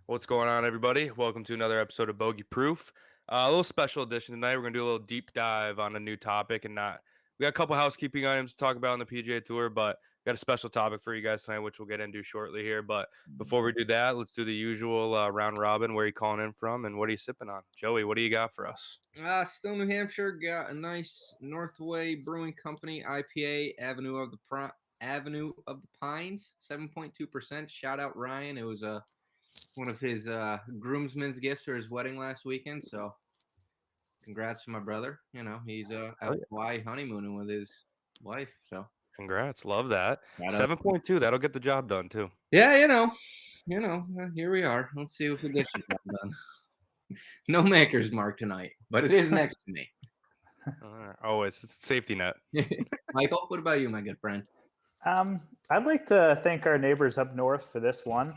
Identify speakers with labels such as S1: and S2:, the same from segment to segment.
S1: What's going on, everybody? Welcome to another episode of Bogey Proof. A little special edition tonight. We're gonna do a little deep dive on a new topic, and not we got a couple housekeeping items to talk about on the PGA Tour, but we got a special topic for you guys tonight, which we'll get into shortly here. But before we do that, let's do the usual round robin. Where are you calling in from, and what are you sipping on? Joey, what do you got for us?
S2: Still New Hampshire got a nice Northway Brewing Company IPA, Avenue of the Pines, 7.2%. Shout out Ryan. It was one of his groomsmen's gifts for his wedding last weekend. So congrats to my brother. He's
S1: Oh,
S2: out
S1: yeah.
S2: Hawaii honeymooning with his wife. So
S1: Congrats, love that.
S2: shout out.
S1: 7.2, that'll get the job done too.
S2: Yeah, here we are. Let's see if we get you done. No maker's mark tonight, but it is next to me.
S1: Always, it's a safety net.
S2: Michael, what about you, my good friend?
S3: I'd like to thank our neighbors up north for this one.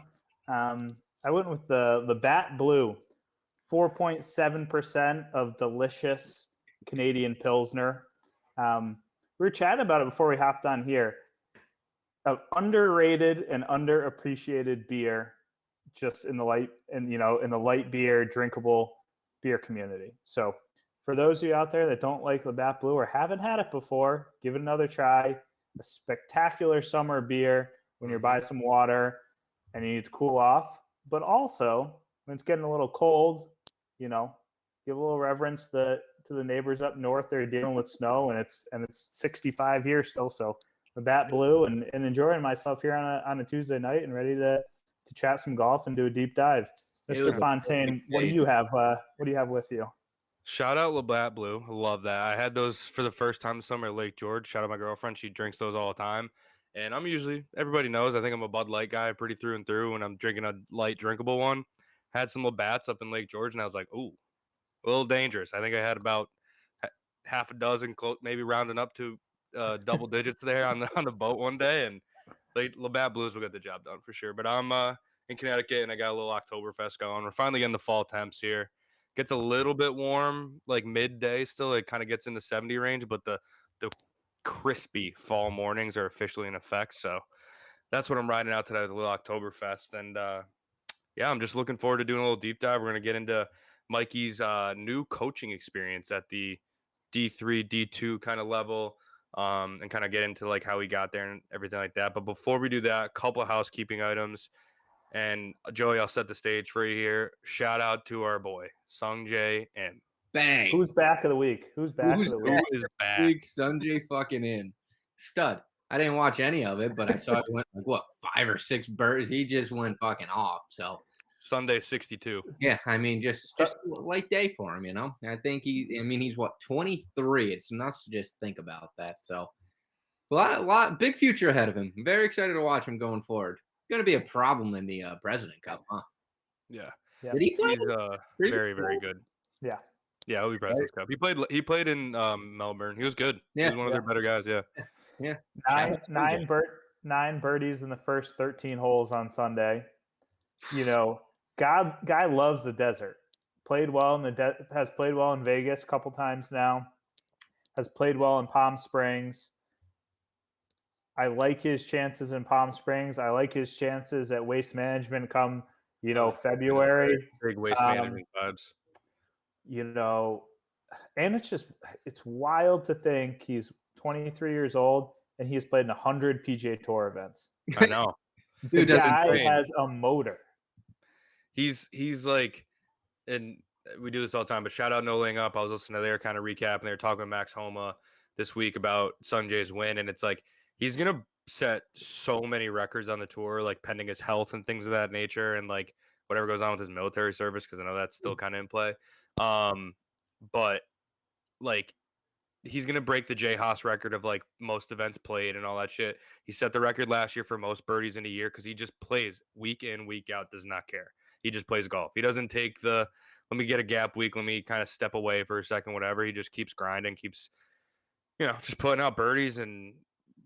S3: I went with the Bat Blue, 4.7% of delicious Canadian Pilsner. We were chatting about it before we hopped on here. An underrated and underappreciated beer, just in the light beer, drinkable beer community. So, for those of you out there that don't like Labatt Blue or haven't had it before, give it another try. A spectacular summer beer when you're by some water and you need to cool off. But also, when it's getting a little cold, give a little reverence to the neighbors up north. They're dealing with snow, and it's 65 here still. So the Bat Blue and enjoying myself here on a Tuesday night and ready to chat some golf and do a deep dive. Mr. Fontaine, what do you have? What do you have with you?
S1: Shout out Labatt Blue. I love that. I had those for the first time this summer at Lake George. Shout out my girlfriend. She drinks those all the time. And I'm usually, everybody knows, I think I'm a Bud Light guy pretty through and through when I'm drinking a light drinkable one. Had some Labatts up in Lake George, and I was like, ooh, a little dangerous. I think I had about half a dozen, maybe rounding up to double digits there on the boat one day. And Labatt Blues will get the job done for sure. But I'm in Connecticut, and I got a little Oktoberfest going. We're finally getting the fall temps here. Gets a little bit warm, like midday still. It kind of gets in the 70 range, but the crispy fall mornings are officially in effect. So that's what I'm riding out today with a little Oktoberfest. And yeah, I'm just looking forward to doing a little deep dive. We're going to get into Mikey's new coaching experience at the D3, D2 kind of level, and kind of get into like how he got there and everything like that. But before we do that, a couple of housekeeping items. And Joey, I'll set the stage for you here. Shout out to our boy, Sung Jae In.
S2: Bang.
S3: Who's back of the week? Who's back of the week?
S1: Who is back?
S2: Big Sanjay fucking in. Stud. I didn't watch any of it, but I saw it went like what 5 or 6 birds. He just went fucking off. So
S1: Sunday 62.
S2: yeah, I mean, just a light day for him, I think he's what 23. It's nuts to just think about that. So a lot, big future ahead of him. I'm very excited to watch him going forward. Going to be a problem in the President Cup, huh?
S1: Yeah.
S3: Yeah.
S2: Did he play?
S1: He's very, very good.
S3: Yeah.
S1: Yeah, he'll be President's Cup. He played in Melbourne. He was good. He was one of their better guys, yeah.
S2: Yeah.
S3: Nine birdies in the first 13 holes on Sunday. Guy loves the desert. Played well has played well in Vegas a couple times now. Has played well in Palm Springs. I like his chances in Palm Springs. I like his chances at Waste Management come, February.
S1: Big Waste Management vibes.
S3: And it's wild to think he's 23 years old and he's played in 100 PGA Tour events.
S1: I know.
S3: The guy has a motor.
S1: He's like, and we do this all the time, but shout out No Laying Up. I was listening to their kind of recap, and they were talking with Max Homa this week about Sanjay's win, and it's like he's gonna set so many records on the tour, like pending his health and things of that nature, and like whatever goes on with his military service, because I know that's still kind of in play. But like he's gonna break the J Haas record of like most events played and all that shit. He set the record last year for most birdies in a year because he just plays week in, week out, does not care. He just plays golf. He doesn't take the let me get a gap week, let me kind of step away for a second, whatever. He just keeps grinding, keeps just putting out birdies and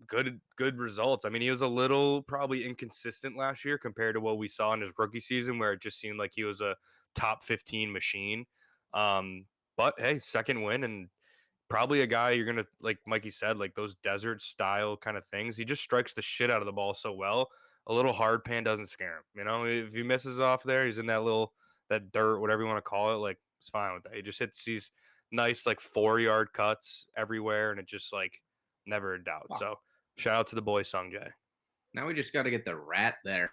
S1: good results. I mean, he was a little probably inconsistent last year compared to what we saw in his rookie season, where it just seemed like he was a top 15 machine. But hey, second win, and probably a guy you're gonna, like Mikey said, like those desert style kind of things. He just strikes the shit out of the ball so well. a little hard pan doesn't scare him. You know, if he misses off there, he's in that dirt, whatever you want to call it. Like, it's fine with that. He just hits these nice like 4 yard cuts everywhere, and it just like never a doubt.
S2: Wow.
S1: So shout out to the boy Sung Jae.
S2: Now we just got to get the rat there.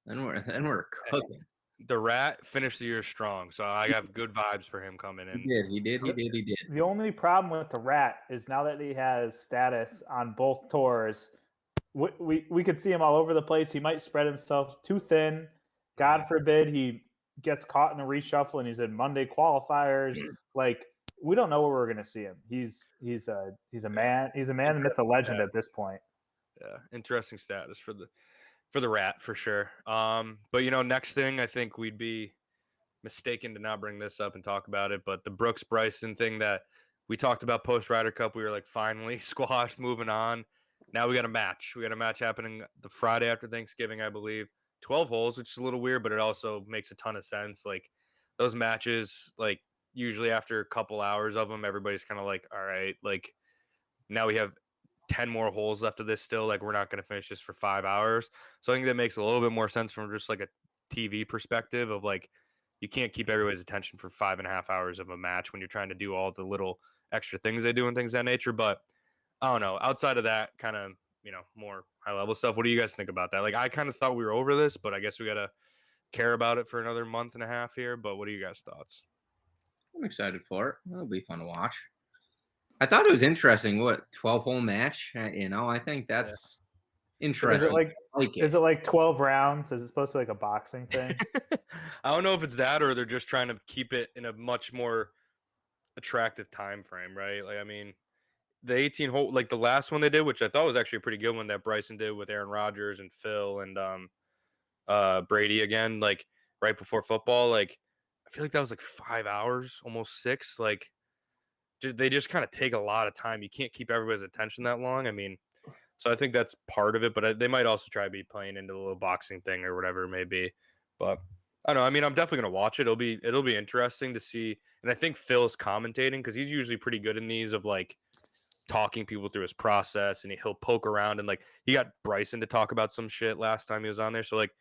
S2: Then we're cooking.
S1: The rat finished the year strong, so I have good vibes for him coming in.
S2: He did.
S3: The only problem with the rat is now that he has status on both tours, we could see him all over the place. He might spread himself too thin. God forbid he gets caught in the reshuffle and he's in Monday qualifiers. Like, we don't know where we're going to see him. He's a man. He's a man, the myth, the legend at this point.
S1: Yeah, interesting status for the rat for sure. But next thing, I think we'd be mistaken to not bring this up and talk about it. But the Brooks Bryson thing that we talked about post Ryder Cup, we were like finally squashed, moving on. Now we got a match. We got a match happening the Friday after Thanksgiving, I believe. 12 holes, which is a little weird, but it also makes a ton of sense. Like, those matches, like, usually after a couple hours of them, everybody's kind of like, all right, like, now we have 10 more holes left of this still. Like, we're not going to finish this for 5 hours. So I think that makes a little bit more sense from just like a TV perspective of like, you can't keep everybody's attention for 5.5 hours of a match when you're trying to do all the little extra things they do and things of that nature. But I don't know. Outside of that kind of, more high level stuff, what do you guys think about that? Like, I kind of thought we were over this, but I guess we got to care about it for another month and a half here. But what are you guys' thoughts?
S2: I'm excited for it. It'll be fun to watch. I thought it was interesting. What, 12-hole match? I think that's interesting.
S3: Is it like 12 rounds? Is it supposed to be like a boxing thing?
S1: I don't know if it's that or they're just trying to keep it in a much more attractive time frame, right? Like, I mean, the 18 hole, like the last one they did, which I thought was actually a pretty good one that Bryson did with Aaron Rodgers and Phil and Brady again, like right before football. Like, I feel like that was like 5 hours, almost 6. Like, they just kind of take a lot of time. You can't keep everybody's attention that long. I mean, so I think that's part of it, but they might also try to be playing into the little boxing thing or whatever it may be. But I don't know. I mean, I'm definitely gonna watch it. It'll be interesting to see. And I think Phil's commentating because he's usually pretty good in these of like talking people through his process, and he'll poke around, and like he got Bryson to talk about some shit last time he was on there. So like,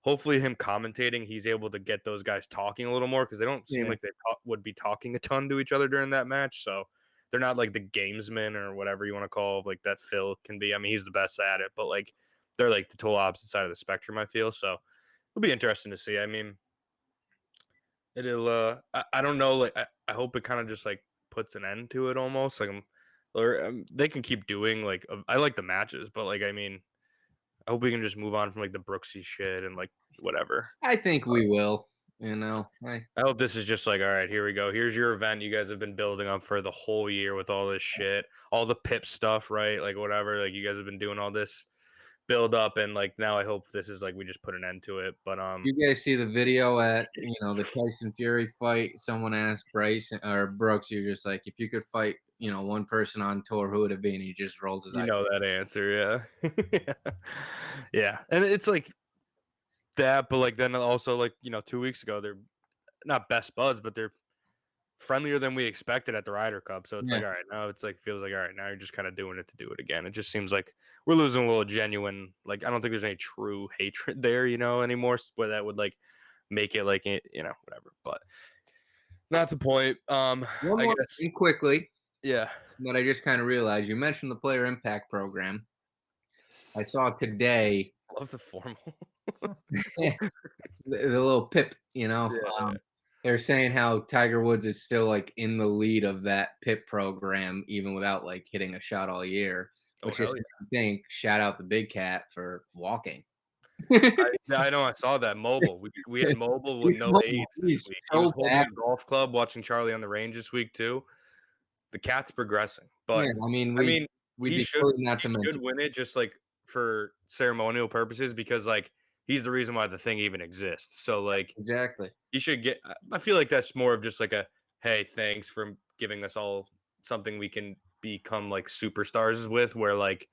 S1: hopefully him commentating, he's able to get those guys talking a little more because they don't seem like they would be talking a ton to each other during that match. So they're not like the gamesmen or whatever you want to call like that Phil can be. I mean, he's the best at it, but like they're like the total opposite side of the spectrum, I feel. So it'll be interesting to see. I mean, it'll I don't know, like I hope it kind of just like puts an end to it almost. Like they can keep doing like I like the matches, but like I mean, I hope we can just move on from like the Brooksy shit and like whatever.
S2: I think we will.
S1: I hope this is just like, all right, here we go. Here's your event you guys have been building up for the whole year with all this shit, all the pip stuff, right? Like whatever. Like you guys have been doing all this build up, and like now I hope this is like we just put an end to it. But
S2: you guys see the video at the Tyson Fury fight? Someone asked Bryce or Brooks, you're just like, if you could fight one person on tour, who would it be? And he just rolls his eyes.
S1: You know that answer, yeah. Yeah. And it's like that, but like then also like 2 weeks ago they're not best buds, but they're friendlier than we expected at the Ryder Cup. So it's like, all right, now it's like feels like all right, now you're just kind of doing it to do it again. It just seems like we're losing a little genuine, like I don't think there's any true hatred there, anymore, where that would like make it like whatever. But not the point.
S2: One
S1: I
S2: more
S1: guess
S2: thing quickly.
S1: Yeah.
S2: But I just kind of realized you mentioned the Player Impact Program. I saw today.
S1: I love the formal.
S2: the little pip, they're saying how Tiger Woods is still like in the lead of that PIP program, even without like hitting a shot all year. Which is, I think, shout out the big cat for walking.
S1: I know I saw that mobile. We had mobile with no aids this week. He was holding a golf club, watching Charlie on the range this week too. The cat's progressing, but
S2: I mean,
S1: he should win it just like for ceremonial purposes because like he's the reason why the thing even exists. So like
S2: exactly,
S1: he should get. I feel like that's more of just like a hey, thanks for giving us all something we can become like superstars with. Where like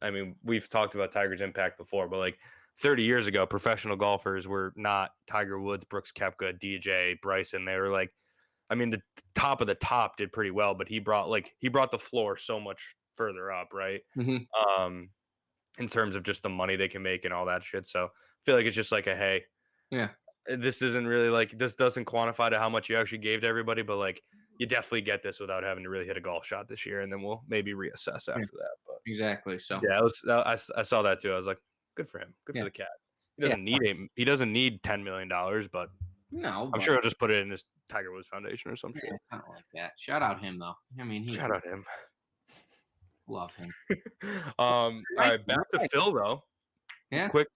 S1: I mean, we've talked about Tiger's impact before, but like 30 years ago, professional golfers were not Tiger Woods, Brooks Koepka, DJ, Bryson. They were like, I mean, the top of the top did pretty well, but he brought the floor so much further up, right?
S2: Mm-hmm.
S1: in terms of just the money they can make and all that shit. So I feel like it's just like a hey,
S2: Yeah.
S1: this isn't really like this doesn't quantify to how much you actually gave to everybody, but like you definitely get this without having to really hit a golf shot this year, and then we'll maybe reassess
S2: Yeah.
S1: after that. But
S2: Exactly. So
S1: yeah, I saw that too. I was like, good for him, good for
S2: yeah.
S1: the cat.
S2: Yeah.
S1: He doesn't need $10 million, but
S2: No,
S1: I'm
S2: but
S1: sure he'll just put it in his Tiger Woods Foundation or some
S2: yeah,
S1: shit.
S2: it's not like that. Shout out him though. I mean, he
S1: Shout out him.
S2: love him.
S1: All
S2: Mikey,
S1: right, back to Phil though.
S2: Yeah.
S1: Quick,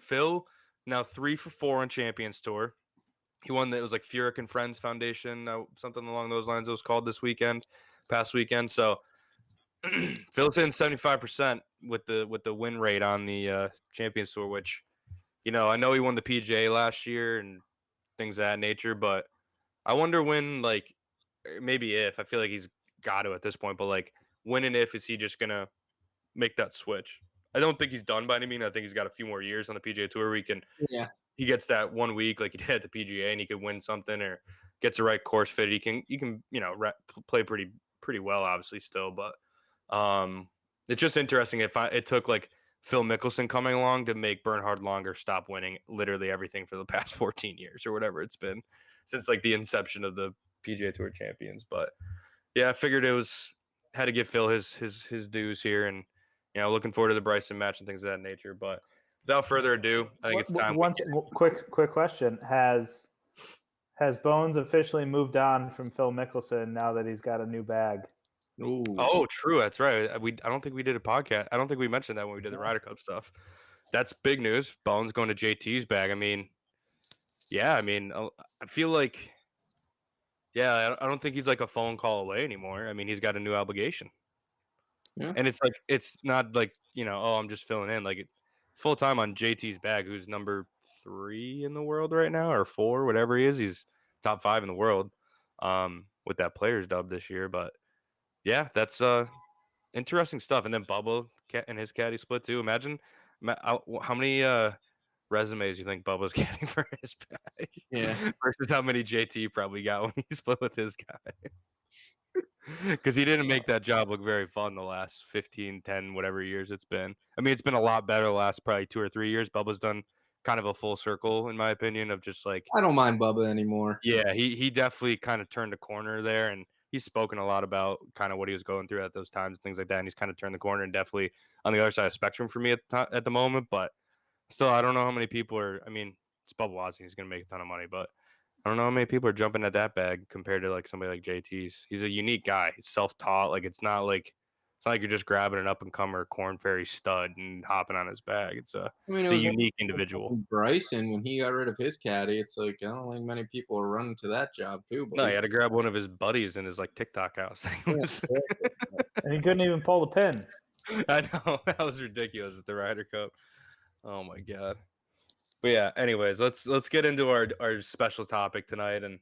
S1: Phil now 3 for 4 on Champions Tour. He won it was like Furyk and Friends Foundation, something along those lines. It was called this past weekend. So Phil's hitting 75% with the win rate on the Champions Tour, which I know he won the PGA last year and things of that nature, but I wonder when, like, maybe if I feel like he's got to at this point, but like when and if is he just gonna make that switch? I don't think he's done by any means. I think he's got a few more years on the PGA Tour where
S2: Yeah.
S1: he gets that 1 week like he did at the PGA and he could win something or gets the right course fit. He can play pretty well obviously still, but it's just interesting if it took like Phil Mickelson coming along to make Bernhard Longer stop winning literally everything for the past 14 years or whatever it's been since like the inception of the PGA Tour champions. But yeah, I figured had to give Phil his dues here, and looking forward to the Bryson match and things of that nature. But without further ado, I think it's time.
S3: Quick question: Has Bones officially moved on from Phil Mickelson now that he's got a new bag?
S2: Ooh.
S1: Oh, true. That's right. I don't think we did a podcast. I don't think we mentioned that when we did the Ryder Cup stuff. That's big news. Bones going to JT's bag. I mean, yeah. I mean, I feel like, yeah. I don't think he's like a phone call away anymore. I mean, he's got a new obligation,
S2: Yeah.
S1: and it's like it's not like oh, I'm just filling in. Like full time on JT's bag, who's number 3 in the world right now or 4, whatever he is. He's top 5 in the world, with that Players Dub this year. But yeah, that's interesting stuff. And then Bubba and his caddy split too. Imagine how many resumes you think Bubba's getting for his bag
S2: Yeah.
S1: versus how many JT probably got when he split with his guy. Because he didn't make that job look very fun the last 15, 10, whatever years it's been. I mean, it's been a lot better the last probably 2 or 3 years. Bubba's done kind of a full circle, in my opinion, of just like,
S2: I don't mind Bubba anymore.
S1: yeah, he definitely kind of turned a corner there, and he's spoken a lot about kind of what he was going through at those times, things like that. And he's kind of turned the corner and definitely on the other side of the spectrum for me at the moment. But still, I don't know how many people are. I mean, it's Bubba Watson; he's going to make a ton of money, but I don't know how many people are jumping at that bag compared to like somebody like JT's. He's a unique guy. He's self-taught. Like it's not like you're just grabbing an up-and-comer Corn Ferry stud and hopping on his bag. It's
S2: I mean,
S1: a
S2: it was
S1: unique individual.
S2: Bryson when he got rid of his caddy. It's like I don't think many people are running to that job too. But
S1: No, he had to grab one of his buddies in his like TikTok house.
S3: And he couldn't even pull the pin.
S1: I know that was ridiculous at the Ryder Cup. Oh my god. But yeah, anyways, let's get into our special topic tonight. And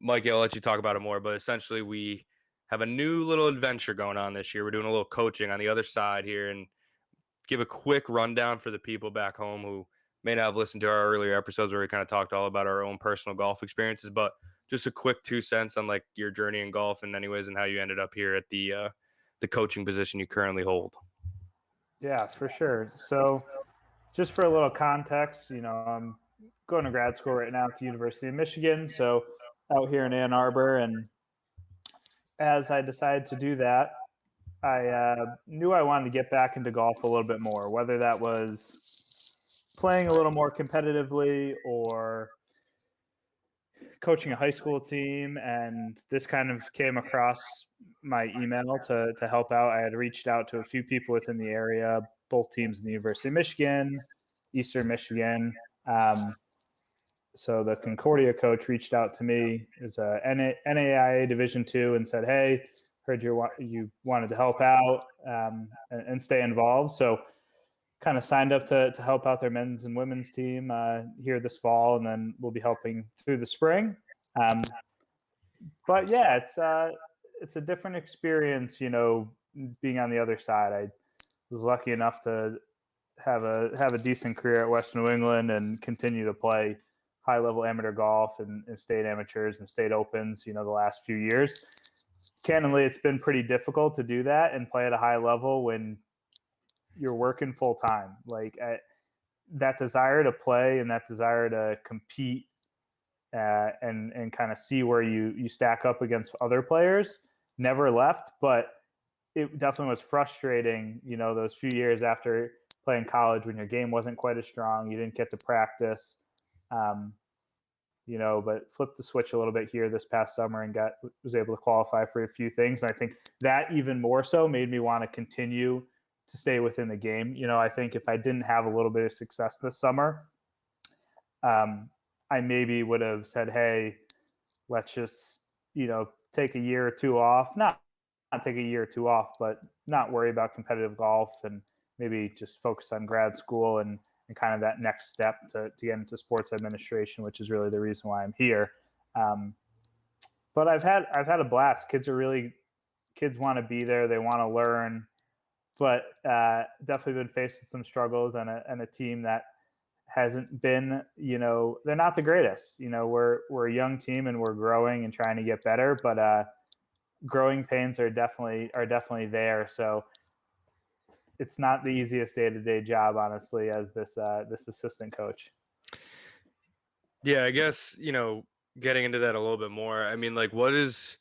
S1: Mikey, I'll let you talk about it more. But essentially, we have a new little adventure going on this year. We're doing a little coaching on the other side here, and give a quick rundown for the people back home who may not have listened to our earlier episodes where we kind of talked all about our own personal golf experiences. But just a quick 2 cents on like your journey in golf, and anyways, and how you ended up here at the coaching position you currently hold.
S3: Yeah, for sure. So, just for a little context, I'm going to grad school right now at the University of Michigan. So, out here in Ann Arbor. And as I decided to do that, I knew I wanted to get back into golf a little bit more, whether that was playing a little more competitively or coaching a high school team. And this kind of came across my email to help out. I had reached out to a few people within the area, both teams in the University of Michigan, Eastern Michigan. So the Concordia coach reached out to me as a NAIA Division II and said, "Hey, heard you wanted to help out and stay involved." So kind of signed up to help out their men's and women's team here this fall, and then we'll be helping through the spring. But yeah, it's a different experience, being on the other side. I was lucky enough to have a decent career at Western New England and continue to play high level amateur golf and state amateurs and state opens, the last few years. Candidly, it's been pretty difficult to do that and play at a high level when you're working full time. Like that desire to play and that desire to compete and kind of see where you stack up against other players never left. But it definitely was frustrating, those few years after playing college when your game wasn't quite as strong, you didn't get to practice. But flipped the switch a little bit here this past summer and was able to qualify for a few things. And I think that even more so made me want to continue to stay within the game. I think if I didn't have a little bit of success this summer, I maybe would have said, hey, let's just, take a year or two off, not take a year or two off, but not worry about competitive golf and maybe just focus on grad school and kind of that next step to get into sports administration, which is really the reason why I'm here. But I've had a blast. Kids want to be there. They want to learn, but definitely been faced with some struggles and a team that hasn't been, they're not the greatest. We're a young team and we're growing and trying to get better, but growing pains are definitely there. So it's not the easiest day-to-day job, honestly, as this assistant coach.
S1: Yeah, I guess, getting into that a little bit more. I mean, like, what is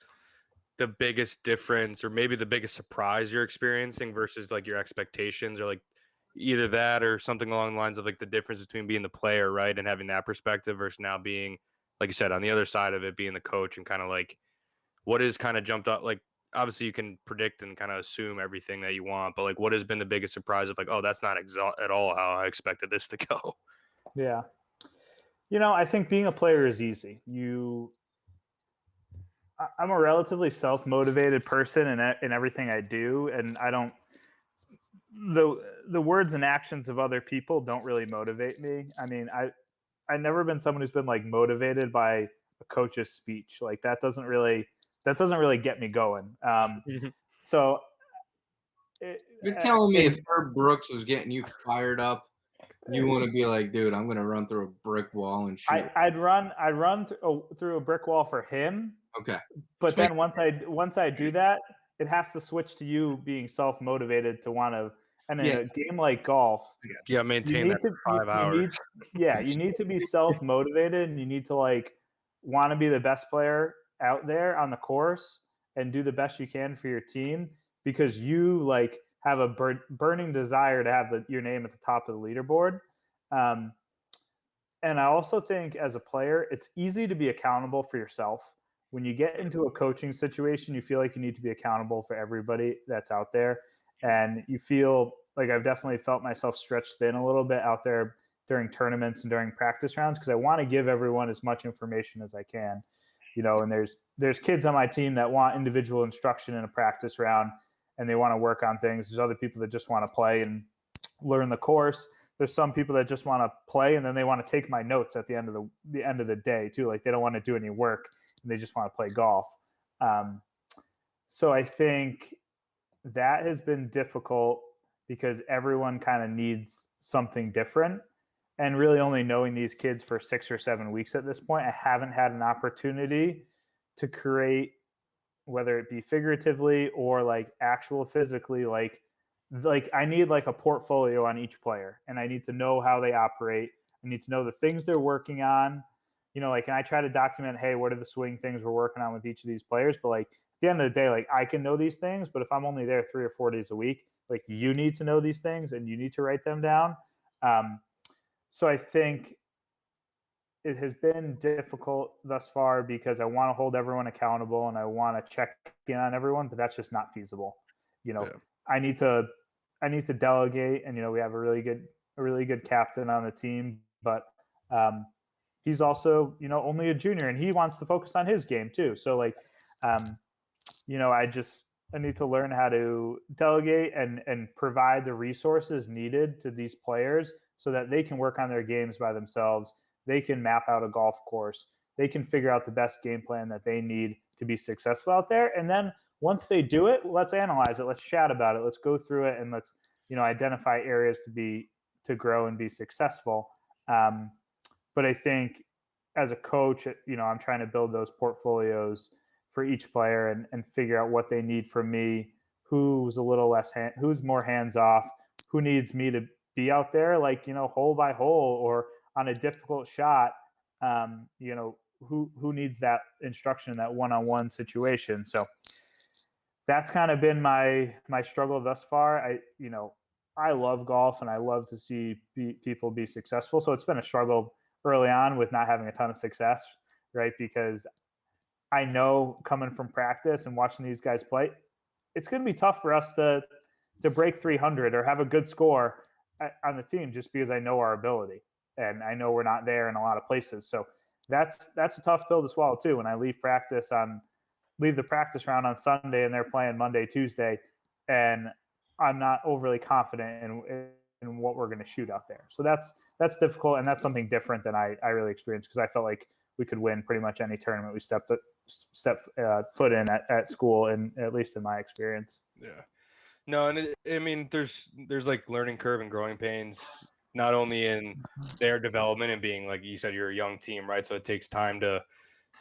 S1: the biggest difference or maybe the biggest surprise you're experiencing versus like your expectations, or like either that or something along the lines of like the difference between being the player, right, and having that perspective versus now being, like you said, on the other side of it, being the coach, and kind of like what is kind of jumped up, like obviously you can predict and kind of assume everything that you want, but like what has been the biggest surprise of like, oh, that's not at all how I expected this to go?
S3: Yeah. I think being a player is easy. I'm a relatively self-motivated person in everything I do, and I don't the words and actions of other people don't really motivate me. I mean, I've never been someone who's been like motivated by a coach's speech. Like that doesn't really get me going. So
S2: You're telling me if Herb Brooks was getting you fired up, you want to be like, dude, I'm gonna run through a brick wall and shoot.
S3: I'd run through a brick wall for him.
S2: Okay.
S3: But then once I do that, it has to switch to you being self-motivated to want to. And in a game like golf,
S1: maintain that for 5 hours.
S3: You need to be self-motivated, and you need to like want to be the best player out there on the course and do the best you can for your team, because you like have a burning desire to have your name at the top of the leaderboard. And I also think as a player, it's easy to be accountable for yourself. When you get into a coaching situation, you feel like you need to be accountable for everybody that's out there. And you feel like I've definitely felt myself stretched thin a little bit out there during tournaments and during practice rounds, because I want to give everyone as much information as I can. And there's kids on my team that want individual instruction in a practice round and they want to work on things. There's other people that just want to play and learn the course. There's some people that just want to play and then they want to take my notes at the end of the day too. Like they don't want to do any work and they just want to play golf. So I think that has been difficult because everyone kind of needs something different. And really only knowing these kids for 6 or 7 weeks at this point, I haven't had an opportunity to create, whether it be figuratively or like actual physically, like I need like a portfolio on each player, and I need to know how they operate. I need to know the things they're working on. Like, and I try to document, hey, what are the swing things we're working on with each of these players? But like at the end of the day, like I can know these things, but if I'm only there 3 or 4 days a week, like you need to know these things and you need to write them down. So I think it has been difficult thus far because I want to hold everyone accountable and I want to check in on everyone, but that's just not feasible. I need to delegate, and we have a really good captain on the team, but he's also only a junior and he wants to focus on his game too. So like I need to learn how to delegate and provide the resources needed to these players so that they can work on their games by themselves. They can map out a golf course. They can figure out the best game plan that they need to be successful out there. And then once they do it, let's analyze it. Let's chat about it. Let's go through it and let's, identify areas to grow and be successful. But I think as a coach, I'm trying to build those portfolios for each player and figure out what they need from me, who's a little less, who's more hands off, who needs me to be out there, like, hole by hole or on a difficult shot, who needs that instruction in that one-on-one situation. So that's kind of been my struggle thus far. I love golf and I love to see people be successful. So it's been a struggle early on with not having a ton of success, right? Because I know coming from practice and watching these guys play, it's going to be tough for us to break 300 or have a good score on the team just because I know our ability and I know we're not there in a lot of places. So that's a tough pill to swallow too. When I leave the practice round on Sunday and they're playing Monday, Tuesday, and I'm not overly confident in what we're going to shoot out there. So that's difficult, and that's something different than I really experienced because I felt like we could win pretty much any tournament we step foot in at school, and at least in my experience.
S1: Yeah. No, and I mean, there's like learning curve and growing pains, not only in their development and being, like you said, you're a young team, right? So it takes time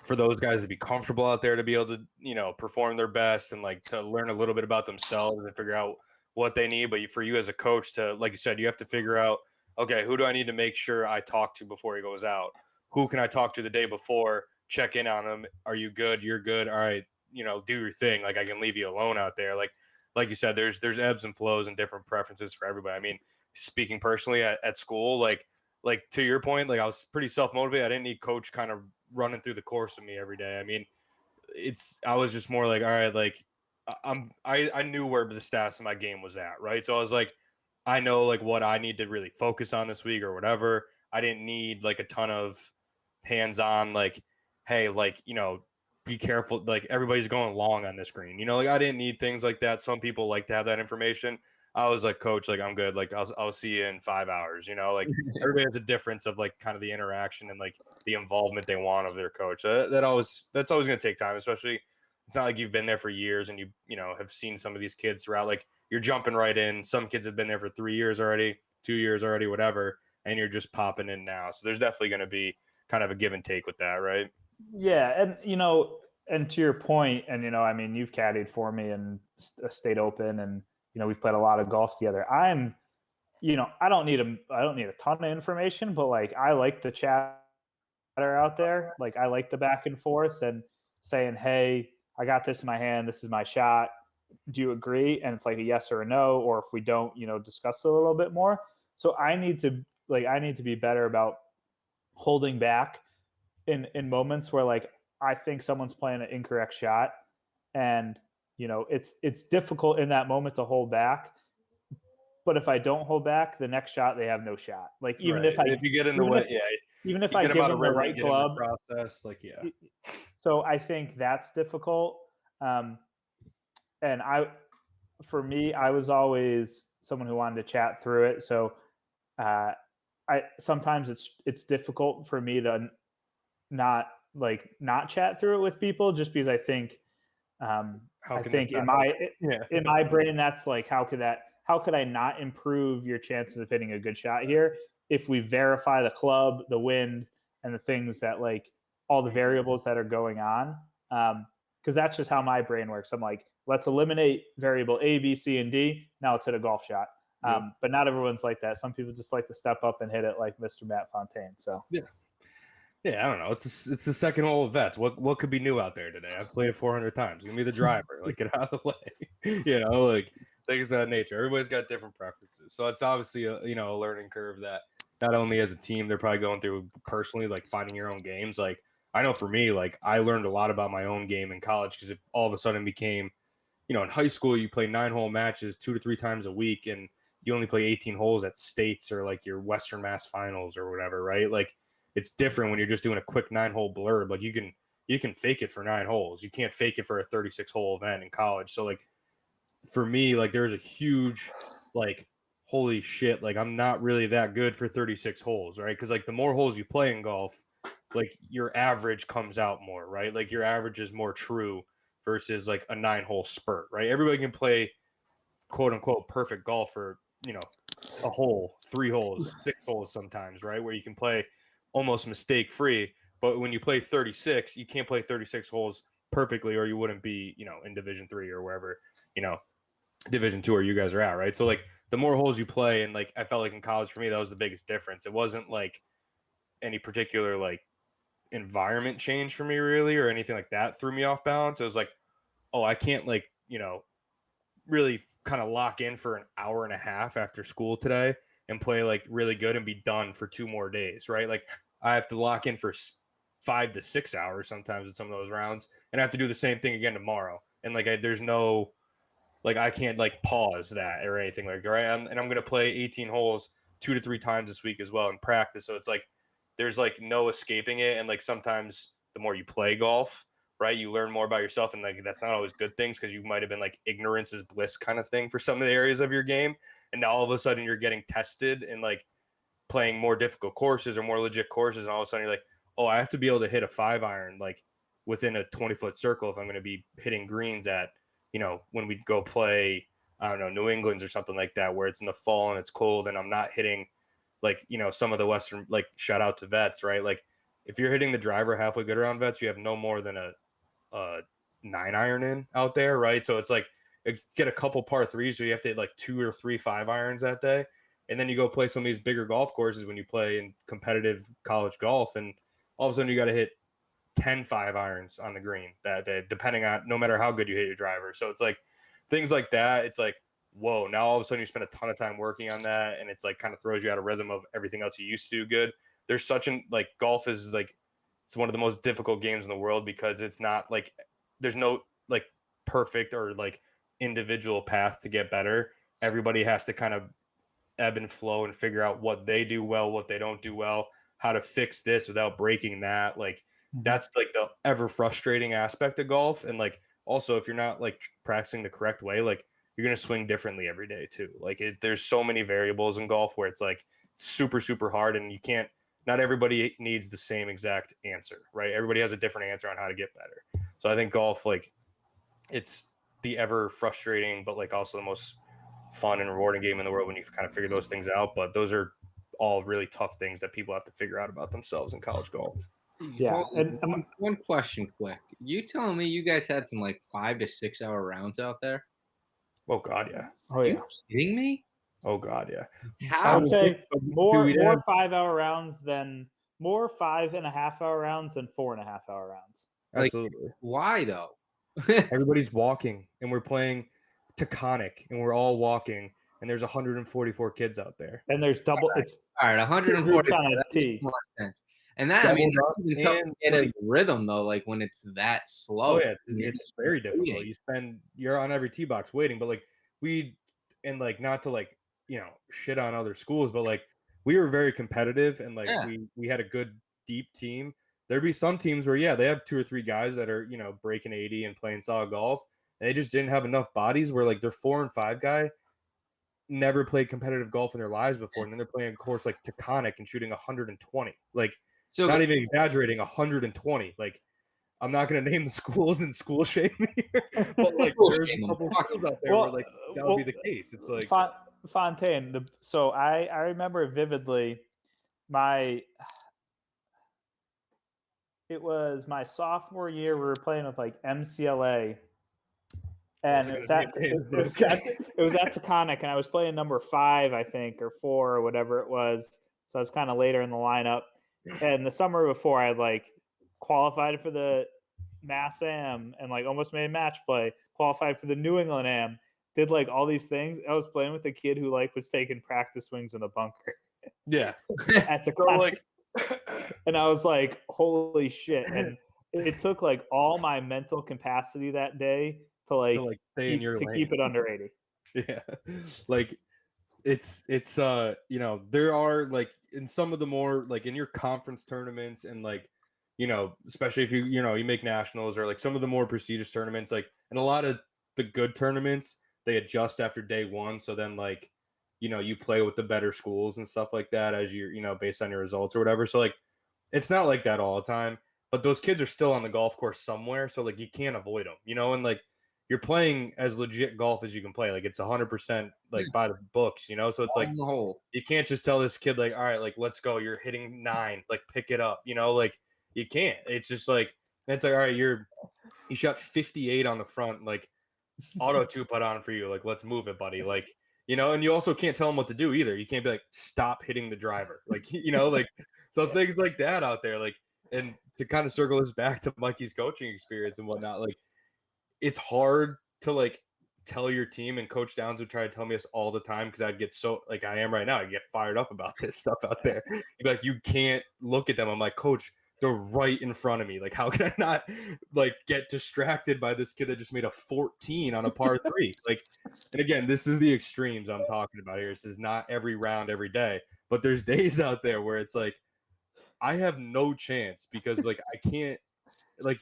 S1: for those guys to be comfortable out there to be able to, perform their best and like to learn a little bit about themselves and figure out what they need. But for you as a coach to, like you said, you have to figure out, okay, who do I need to make sure I talk to before he goes out? Who can I talk to the day before? Check in on him. Are you good? You're good. All right. Do your thing. Like I can leave you alone out there. Like you said, there's ebbs and flows and different preferences for everybody. I mean, speaking personally at school, like to your point, like I was pretty self-motivated. I didn't need coach kind of running through the course with me every day. I mean, I was just more like, all right, like I knew where the status of my game was at, right? So I was like, I know like what I need to really focus on this week or whatever. I didn't need like a ton of hands-on, like, hey, like, be careful. Like everybody's going long on this green, like I didn't need things like that. Some people like to have that information. I was like, coach, like I'm good. Like I'll see you in 5 hours, like everybody has a difference of like kind of the interaction and like the involvement they want of their coach. So that's always going to take time, especially it's not like you've been there for years and you have seen some of these kids throughout. Like you're jumping right in. Some kids have been there for 3 years already, 2 years already, whatever. And you're just popping in now. So there's definitely going to be kind of a give and take with that. Right.
S3: Yeah. And to your point, and, I mean, you've caddied for me in a state open and, we've played a lot of golf together. I don't need a ton of information, but like, I like the chatter out there. Like I like the back and forth and saying, hey, I got this in my hand. This is my shot. Do you agree? And it's like a yes or a no, or if we don't, discuss it a little bit more. So I need to be better about holding back in moments where like I think someone's playing an incorrect shot, and it's difficult in that moment to hold back. But if I don't hold back, the next shot they have no shot. Like even
S1: right.
S3: if
S1: you get in the way,
S3: even if
S1: you
S3: I
S1: get them
S3: give
S1: out
S3: them
S1: of
S3: the
S1: rhythm,
S3: right
S1: get in the
S3: club,
S1: process, like
S3: So I think that's difficult. And for me, I was always someone who wanted to chat through it. So I sometimes it's difficult for me to not chat through it with people just because I think in my brain that's like how could I not improve your chances of hitting a good shot here if we verify the club, the wind, and the things that like all the variables that are going on. Because that's just how my brain works. I'm like, let's eliminate variable A, B, C, and D. Now let's hit a golf shot. But not everyone's like that. Some people just like to step up and hit it like Mr. Matt Fontaine. So
S1: yeah, I don't know. It's the second hole of vets. What could be new out there today? I've played it 400 times. Give me the driver. Like get out of the way. Like things of that nature. Everybody's got different preferences. So it's obviously a learning curve that not only as a team they're probably going through personally, like finding your own games. Like I know for me, like I learned a lot about my own game in college because it all of a sudden became, in high school you play 9-hole matches 2 to 3 times a week and you only play 18 holes at states or like your Western Mass finals or whatever, right? Like it's different when you're just doing a quick 9-hole blurb. Like you can fake it for 9 holes. You can't fake it for a 36-hole event in college. So like for me, like there's a huge like holy shit, like I'm not really that good for 36 holes, right? Because like the more holes you play in golf, like your average comes out more, right? Like your average is more true versus like a 9-hole spurt, right? Everybody can play quote unquote perfect golf for a hole, 3 holes, 6 holes sometimes, right? Where you can play almost mistake free. But when you play 36, you can't play 36 holes perfectly or you wouldn't be, in Division 3 or wherever, Division two where you guys are at, right? So like the more holes you play, and like I felt like in college for me, that was the biggest difference. It wasn't like any particular like environment change for me really or anything like that threw me off balance. It was like, oh, I can't like, really kind of lock in for an hour and a half after school today and play like really good and be done for 2 more days, right? Like I have to lock in for 5 to 6 hours sometimes in some of those rounds, and I have to do the same thing again tomorrow. And like there's no like I can't like pause that or anything like right. And I'm gonna play 18 holes 2 to 3 times this week as well in practice. So it's like there's like no escaping it. And like sometimes the more you play golf, right, you learn more about yourself, and like that's not always good things because you might have been like ignorance is bliss kind of thing for some of the areas of your game, and now all of a sudden you're getting tested and like playing more difficult courses or more legit courses, and all of a sudden you're like, oh, I have to be able to hit a 5 iron like within a 20-foot circle if I'm going to be hitting greens at, when we go play, I don't know, New England's or something like that, where it's in the fall and it's cold and I'm not hitting like, some of the Western, like shout out to vets, right? Like if you're hitting the driver halfway good around vets, you have no more than a 9 iron in out there, right? So it's like get a couple par threes, so you have to hit like 2 or 3 5 irons that day. And then you go play some of these bigger golf courses when you play in competitive college golf, and all of a sudden you got to hit 10 5 irons on the green that day, depending on no matter how good you hit your driver. So it's like things like that. It's like, whoa, now all of a sudden you spend a ton of time working on that, and it's like kind of throws you out of rhythm of everything else you used to do good. There's such an like golf is like it's one of the most difficult games in the world because it's not like there's no like perfect or like individual path to get better. Everybody has to kind of ebb and flow and figure out what they do well, what they don't do well, how to fix this without breaking that. Like that's like the ever frustrating aspect of golf. And like also if you're not like practicing the correct way, like you're gonna swing differently every day too. Like there's so many variables in golf where it's like super super hard, and you can't. Not everybody needs the same exact answer, right? Everybody has a different answer on how to get better. So I think golf, like, it's the ever frustrating, but like also the most fun and rewarding game in the world when you kind of figure those things out. But those are all really tough things that people have to figure out about themselves in college golf.
S3: Yeah, and
S2: One question quick. You telling me you guys had some like 5 to 6 hour rounds out there?
S1: Oh God, yeah.
S3: oh
S2: Are
S3: yeah,
S2: you kidding me?
S1: Oh God, yeah.
S3: I
S2: How?
S3: would say more
S1: we'd have-
S3: 5 hour rounds than more 5.5 hour rounds than 4.5 hour rounds.
S2: Like,
S1: Absolutely.
S2: why though?
S1: Everybody's walking, and we're playing Taconic, and we're all walking, and there's 144 kids out there.
S3: And there's double. It's
S2: All right,
S3: two
S2: 140
S3: groups on a
S2: that makes
S3: tee.
S2: more sense. And that, I mean,
S1: Doubled up
S2: that's even tough to
S1: and,
S2: get a
S1: like-
S2: rhythm though. Like when it's that slow.
S1: Oh yeah,
S2: and you're
S1: it's
S2: just
S1: very difficult.
S2: waiting.
S1: You're on every tee box waiting, but like and like not to like shit on other schools, but like we were very competitive, and like
S2: Yeah.
S1: we had a good deep team. There'd be some teams where they have 2 or 3 guys that are breaking 80 and playing solid golf, and they just didn't have enough bodies where like their 4 and 5 guy never played competitive golf in their lives before, and then they're playing a course like Taconic and shooting 120, like
S2: So
S1: not even exaggerating, 120. Like I'm not going to name the schools and school shame here, but like
S2: School
S1: there's
S2: shame
S1: a
S2: 'em.
S1: couple
S2: Fuck
S1: schools out there where like that would be the case. It's like
S3: Fontaine. So I remember vividly it was my sophomore year. We were playing with like MCLA, and it was at Taconic, and I was playing number 5, I think, or 4, or whatever it was. So I was kind of later in the lineup. And the summer before, I had like qualified for the Mass Am and like almost made match play. Qualified for the New England Am. Did like all these things. I was playing with a kid who like was taking practice swings in the bunker.
S1: Yeah.
S3: At Taconic. And I was like, holy shit. And it took like all my mental capacity that day to
S1: stay in your lane.
S3: keep it under 80.
S1: Yeah. Like it's there are like in some of the more like in your conference tournaments, and like especially if you make nationals or like some of the more prestigious tournaments, like and a lot of the good tournaments, they adjust after day one, so then like you play with the better schools and stuff like that as you're based on your results or whatever. So like it's not like that all the time, but those kids are still on the golf course somewhere, so like you can't avoid them, and like you're playing as legit golf as you can play. Like it's 100% like by the books, so it's like
S2: in the hole.
S1: you can't just tell this kid like, all right, like let's go. You're hitting 9, like pick it up, like you can't. It's just like it's like all right, you shot 58 on the front, like auto two put on for you. Like, let's move it, buddy. Like, and you also can't tell them what to do either. You can't be like, stop hitting the driver. Like, like, so things like that out there. Like, and to kind of circle this back to Mikey's coaching experience and whatnot, like, it's hard to like tell your team, and Coach Downs would try to tell me this all the time because I'd get so like I am right now. I get fired up about this stuff out there. He'd be like, you can't look at them. I'm like, Coach, they're right in front of me. Like, how can I not like get distracted by this kid that just made a 14 on a par three? Like, and again, this is the extremes I'm talking about here. This is not every round every day, but there's days out there where it's like I have no chance because like I can't like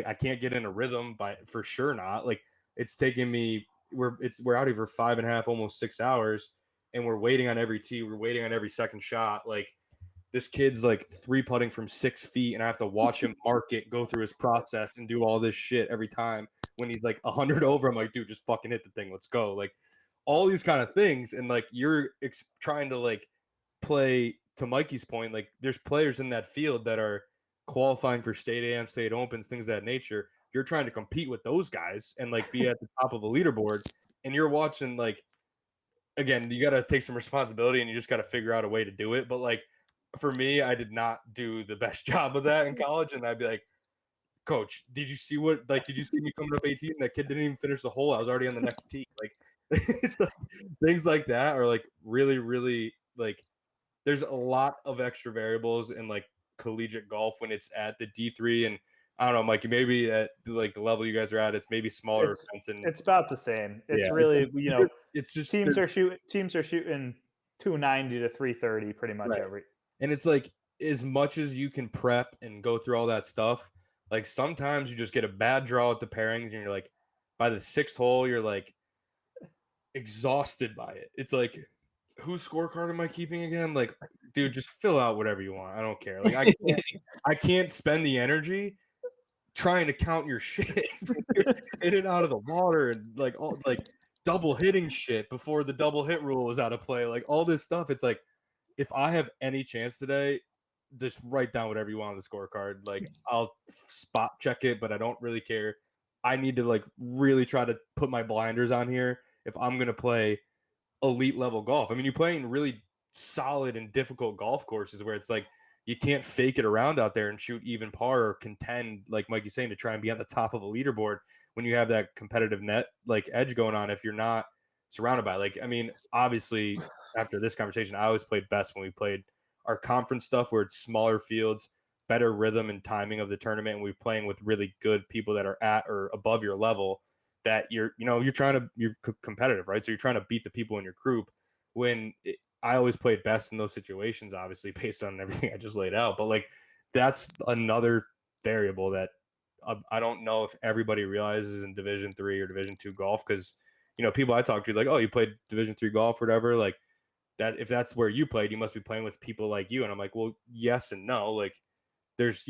S1: I can't get in a rhythm by for sure not. Like it's taking me we're out here for 5.5, almost 6 hours, and we're waiting on every tee, we're waiting on every second shot. Like this kid's like 3-putting from 6 feet, and I have to watch him mark it, go through his process, and do all this shit every time when he's like 100 over. I'm like, dude, just fucking hit the thing, let's go. Like all these kind of things, and like you're trying to like play to Mikey's point, like there's players in that field that are qualifying for state AM, state opens, things of that nature. You're trying to compete with those guys and like be at the top of a leaderboard, and you're watching like again, you got to take some responsibility and you just got to figure out a way to do it. But like for me, I did not do the best job of that in college, and I'd be like, Coach, did you see me coming up 18? That kid didn't even finish the hole. I was already on the next tee. Like it's like, things like that are like really, really like there's a lot of extra variables in like collegiate golf when it's at the D3, and I don't know, Mikey, maybe at like the level you guys are at, it's maybe smaller
S3: It's
S1: events and
S3: it's about the same. It's
S1: yeah,
S3: really
S1: it's just
S3: teams are shooting 290 to 330 pretty much
S1: right.
S3: every.
S1: And it's like as much as you can prep and go through all that stuff, like sometimes you just get a bad draw at the pairings, and you're like by the 6th hole, you're like exhausted by it. It's like, whose scorecard am I keeping again? Like, dude, just fill out whatever you want. I don't care. Like, I can't spend the energy trying to count your shit in and out of the water and like all like double hitting shit before the double hit rule was out of play. Like all this stuff. It's like if I have any chance today, just write down whatever you want on the scorecard. Like I'll spot check it, but I don't really care. I need to like really try to put my blinders on here if I'm gonna play elite level golf. I mean, you're playing really solid and difficult golf courses where it's like you can't fake it around out there and shoot even par or contend, like Mikey's saying, to try and be on the top of a leaderboard when you have that competitive net like edge going on if you're not surrounded by like I mean, obviously after this conversation, I always played best when we played our conference stuff where it's smaller fields, better rhythm and timing of the tournament, and we're playing with really good people that are at or above your level that you're competitive, right? So you're trying to beat the people in your group. I always played best in those situations, obviously based on everything I just laid out. But like that's another variable that I don't know if everybody realizes in Division 3 or Division 2 golf, because people I talk to like, oh, you played Division 3 golf or whatever, like that. If that's where you played, you must be playing with people like you. And I'm like, well, yes and no. Like there's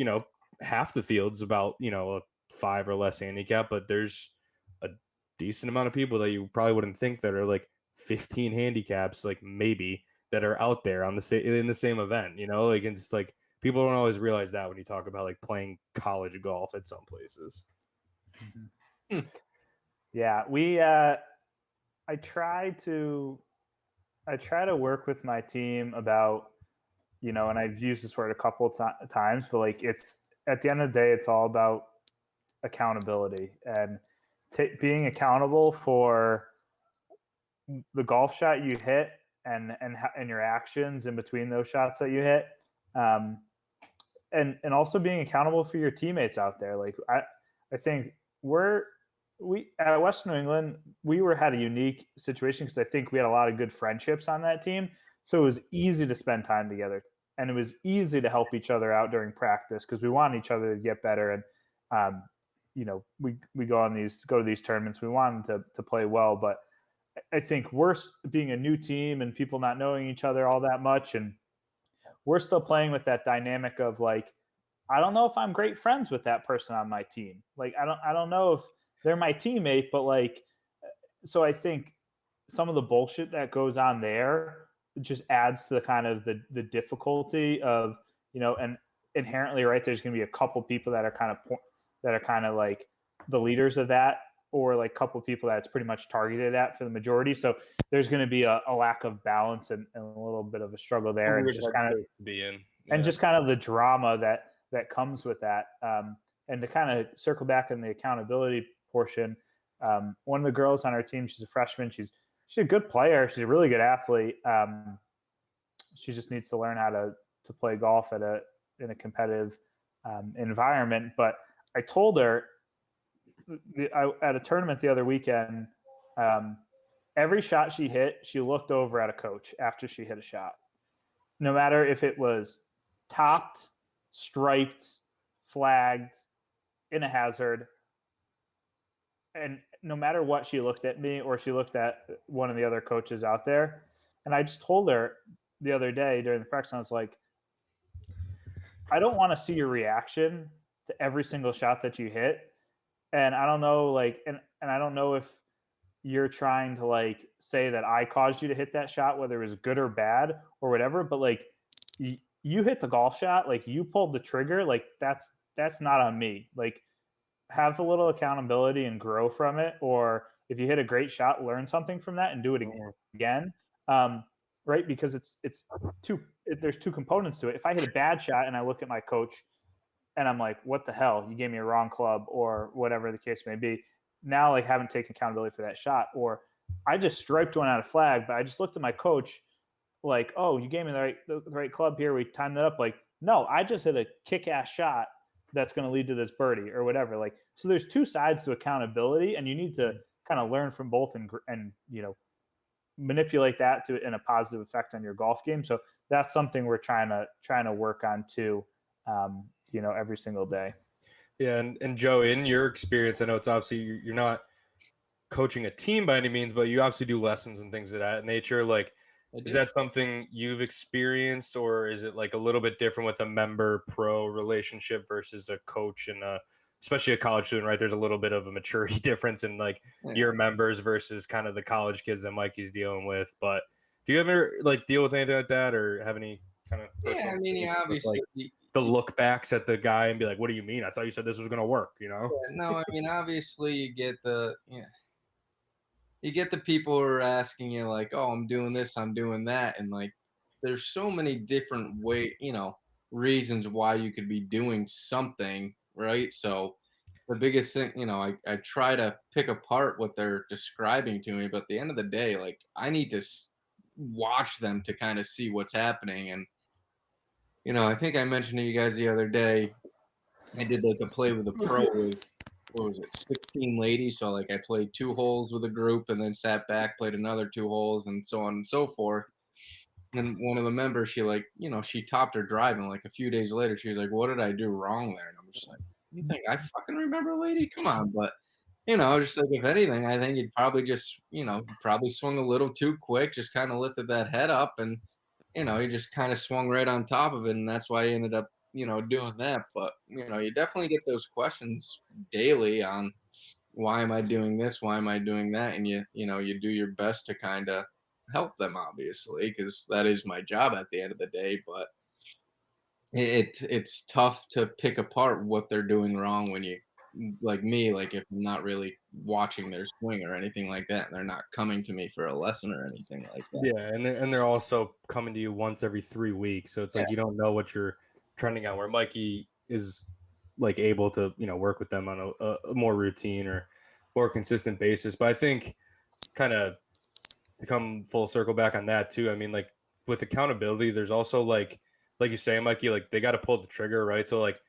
S1: half the field's about a 5 or less handicap, but there's a decent amount of people that you probably wouldn't think that are like 15 handicaps, like maybe, that are out there on in the same event. Like it's like people don't always realize that when you talk about like playing college golf at some places.
S3: Yeah, I try to work with my team about and I've used this word a couple of times, but like it's at the end of the day, it's all about accountability and being accountable for the golf shot you hit and your actions in between those shots that you hit, and also being accountable for your teammates out there. Like I think we at Western New England, had a unique situation because I think we had a lot of good friendships on that team, so it was easy to spend time together, and it was easy to help each other out during practice because we want each other to get better. And we go to these tournaments, we want them to play well, but I think worse being a new team and people not knowing each other all that much, and we're still playing with that dynamic of like, I don't know if I'm great friends with that person on my team. Like I don't know if they're my teammate, but like, so I think some of the bullshit that goes on there just adds to the kind of the difficulty of and inherently, right, there's going to be a couple people that are kind of like the leaders of that or like a couple of people that it's pretty much targeted at for the majority. So there's going to be a lack of balance and a little bit of a struggle there, and
S1: Weird
S3: just kind of
S1: headspace to be in.
S3: and just kind of the drama that comes with that. And to kind of circle back on the accountability portion, one of the girls on our team, she's a freshman. She's a good player. She's a really good athlete. She just needs to learn how to play golf in a competitive environment. But I told her at a tournament the other weekend, every shot she hit, she looked over at a coach after she hit a shot. No matter if it was topped, striped, flagged, in a hazard, and no matter what, she looked at me or she looked at one of the other coaches out there. And I just told her the other day during the practice, I was like, I don't want to see your reaction to every single shot that you hit. And I don't know, like, and I don't know if you're trying to like say that I caused you to hit that shot, whether it was good or bad or whatever, but like you hit the golf shot, like you pulled the trigger, like that's not on me. Like, have a little accountability and grow from it. Or if you hit a great shot, learn something from that and do it again. Right? Because there's two components to it. If I hit a bad shot and I look at my coach and I'm like, what the hell? You gave me a wrong club or whatever the case may be. Now, like, haven't taken accountability for that shot. Or I just striped one out of flag, but I just looked at my coach like, oh, you gave me the right club here. We timed it up. Like, no, I just hit a kick-ass shot that's going to lead to this birdie or whatever. Like, so there's two sides to accountability, and you need to kind of learn from both and manipulate that in a positive effect on your golf game. So that's something we're trying to work on too, every single day.
S1: Yeah. And Joe, in your experience, I know it's obviously you're not coaching a team by any means, but you obviously do lessons and things of that nature. Like, is that something you've experienced, or is it like a little bit different with a member pro relationship versus a coach and especially a college student, right? There's a little bit of a maturity difference in like your members versus kind of the college kids that Mikey's dealing with. But do you ever like deal with anything like that, or have any kind of
S2: obviously
S1: like the look backs at the guy and be like, what do you mean? I thought you said this was going to work,
S2: No, I mean, obviously you get the people who are asking you like, oh, I'm doing this, I'm doing that. And like, there's so many different reasons why you could be doing something, right? So the biggest thing, I try to pick apart what they're describing to me, but at the end of the day, like, I need to watch them to kind of see what's happening. And, I think I mentioned to you guys the other day, I did like a play with a pro with, what was it, 16 ladies. So like I played 2 holes with a group and then sat back, played another 2 holes and so on and so forth. And one of the members, she topped her drive, and like a few days later, she was like, what did I do wrong there? And I'm just like, you think I fucking remember, lady? Come on. But, just like, if anything, I think you'd probably just, probably swung a little too quick, just kind of lifted that head up and, he just kind of swung right on top of it. And that's why he ended up, doing that. But, you definitely get those questions daily on why am I doing this? Why am I doing that? And you do your best to kind of help them, obviously, because that is my job at the end of the day. But it's tough to pick apart what they're doing wrong when you, like me, like if I'm not really watching their swing or anything like that, and they're not coming to me for a lesson or anything like that.
S1: Yeah, and they're also coming to you once every 3 weeks, so it's like you don't know what you're trending on. Where Mikey is like able to work with them on a more routine or more consistent basis. But I think kind of to come full circle back on that too. I mean, like with accountability, there's also like you say, Mikey, like they got to pull the trigger, right? So like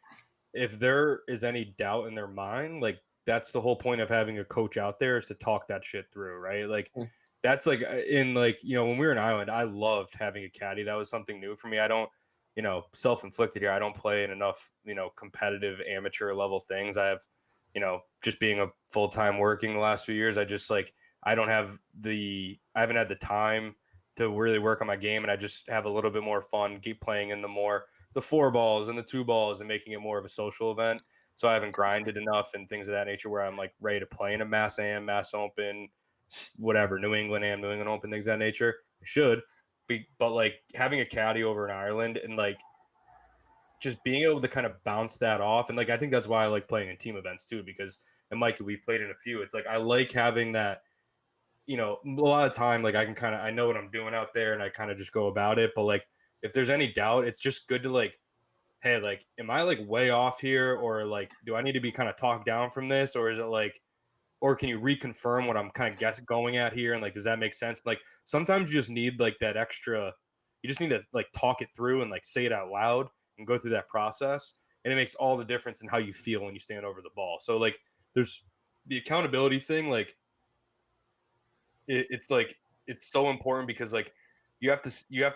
S1: if there is any doubt in their mind, like that's the whole point of having a coach out there is to talk that shit through, right? Like that's like in like, when we were in Ireland, I loved having a caddy. That was something new for me. I don't, self-inflicted here. I don't play in enough, competitive amateur level things. I have, just being a full-time working the last few years, I just like, I haven't had the time to really work on my game. And I just have a little bit more fun, keep playing in the 4 balls and the 2 balls and making it more of a social event. So I haven't grinded enough and things of that nature where I'm like ready to play in a Mass Am, Mass Open, whatever, New England Am, New England Open, things of that nature. I should be, but like having a caddy over in Ireland and like just being able to kind of bounce that off. And like, I think that's why I like playing in team events too, because and Mikey, we played in a few. It's like I like having that. You know, a lot of time, like I can kind of I know what I'm doing out there, and I kind of just go about it. But like, if there's any doubt, it's just good to like, hey, like, am I like way off here, or like, do I need to be kind of talked down from this, or is it like, or can you reconfirm what I'm kind of going at here, and like, does that make sense? Like, sometimes you just need like that extra. You just need to like talk it through and like say it out loud and go through that process, and it makes all the difference in how you feel when you stand over the ball. So like, there's the accountability thing, like it's like it's so important because like you have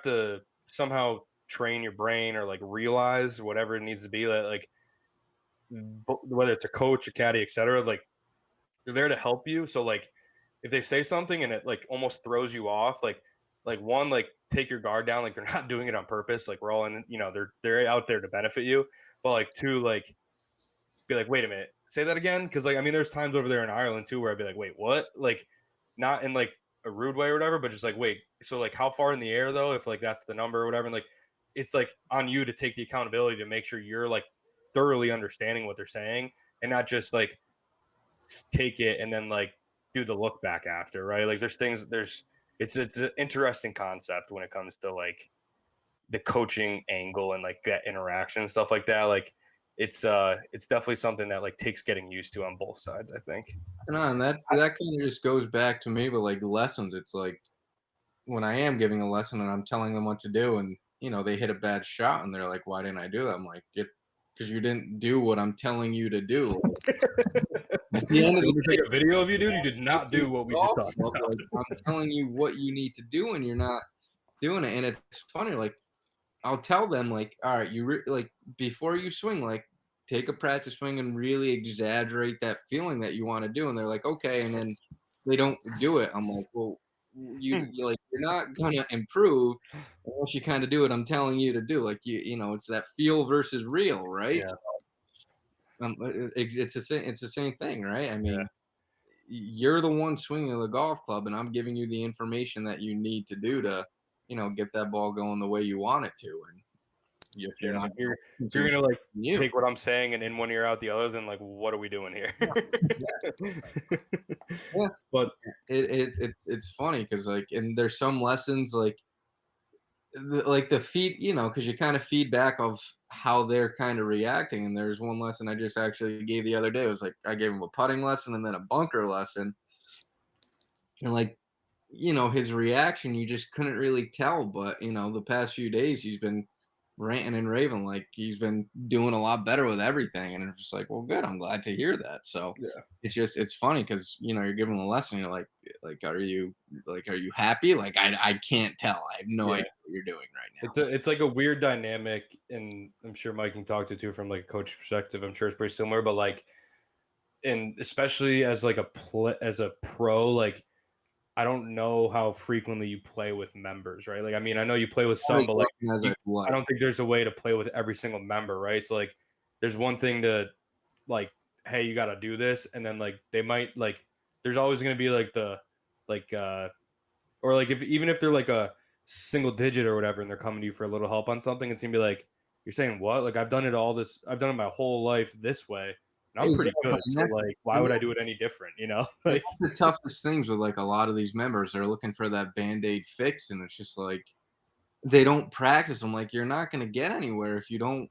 S1: to somehow train your brain or like realize whatever it needs to be that like whether it's a coach, a caddy, etc. Like they're there to help you. So like if they say something and it like almost throws you off, like one like take your guard down, like they're not doing it on purpose. Like we're all in, they're out there to benefit you. But like two, like be like, wait a minute, say that again. Cause like, I mean, there's times over there in Ireland too where I'd be like, wait, what? Like, not in like a rude way or whatever, but just like, wait, so like how far in the air though, if like that's the number or whatever. And like, it's like on you to take the accountability to make sure you're like thoroughly understanding what they're saying and not just like take it and then like do the look back after, right? Like it's an interesting concept when it comes to like the coaching angle and like that interaction and stuff like that. Like it's definitely something that like takes getting used to on both sides, I think.
S2: And that kind of just goes back to me, but like lessons, it's like when I am giving a lesson and I'm telling them what to do, and they hit a bad shot, and they're like, "Why didn't I do that?" I'm like, because you didn't do what I'm telling you to do." At the end of
S1: Let
S2: the
S1: me
S2: day,
S1: take a video of you, dude. You did not do
S2: it's
S1: what we just
S2: golf
S1: talked
S2: club,
S1: about.
S2: like, I'm telling you what you need to do, and you're not doing it. And it's funny, like I'll tell them, like, all right, like before you swing, like take a practice swing and really exaggerate that feeling that you want to do. And they're like, okay, and then they don't do it. I'm like, well, you're like you're not gonna improve unless you kind of do what I'm telling you to do. Like it's that feel versus real, right?
S1: Yeah,
S2: It's the same thing, right? I
S1: yeah,
S2: mean, you're the one swinging the golf club, and I'm giving you the information that you need to do to, get that ball going the way you want it to. And if you're
S1: yeah.
S2: not,
S1: If you're gonna like
S2: you,
S1: take what I'm saying and in one ear out the other, then like what are we doing here?
S2: yeah,
S1: But
S2: it's funny because like, and there's some lessons like the feed, because you kind of feedback of how they're kind of reacting. And there's one lesson I just actually gave the other day. It was like I gave him a putting lesson and then a bunker lesson, and like his reaction, you just couldn't really tell. But the past few days he's been ranting and raving, like he's been doing a lot better with everything. And it's just like, well, good, I'm glad to hear that. So
S1: yeah,
S2: it's funny because you're giving a lesson, you're like are you happy? Like I can't tell, I have no
S1: yeah.
S2: idea what you're doing right now.
S1: It's like a weird dynamic, and I'm sure Mike can talk to it too from like a coach perspective. I'm sure it's pretty similar, but like, and especially as like as a pro, like I don't know how frequently you play with members, right? Like, I mean, I know you play with
S2: Not
S1: some,
S2: as
S1: but like,
S2: often as I'd
S1: I
S2: like.
S1: don't think there's a way to play with every single member, right? So like, there's one thing to like, hey, you got to do this, and then like they might like, there's always going to be like the like or like if even if they're like a single digit or whatever and they're coming to you for a little help on something, it's gonna be like you're saying what? Like I've done it my whole life this way and I'm pretty
S2: Exactly.
S1: good. So like why
S2: And
S1: would I do it any different?
S2: and
S1: Like
S2: that's the toughest things with like a lot of these members. They're looking for that band-aid fix, and it's just like they don't practice. I'm like, you're not gonna get anywhere if you don't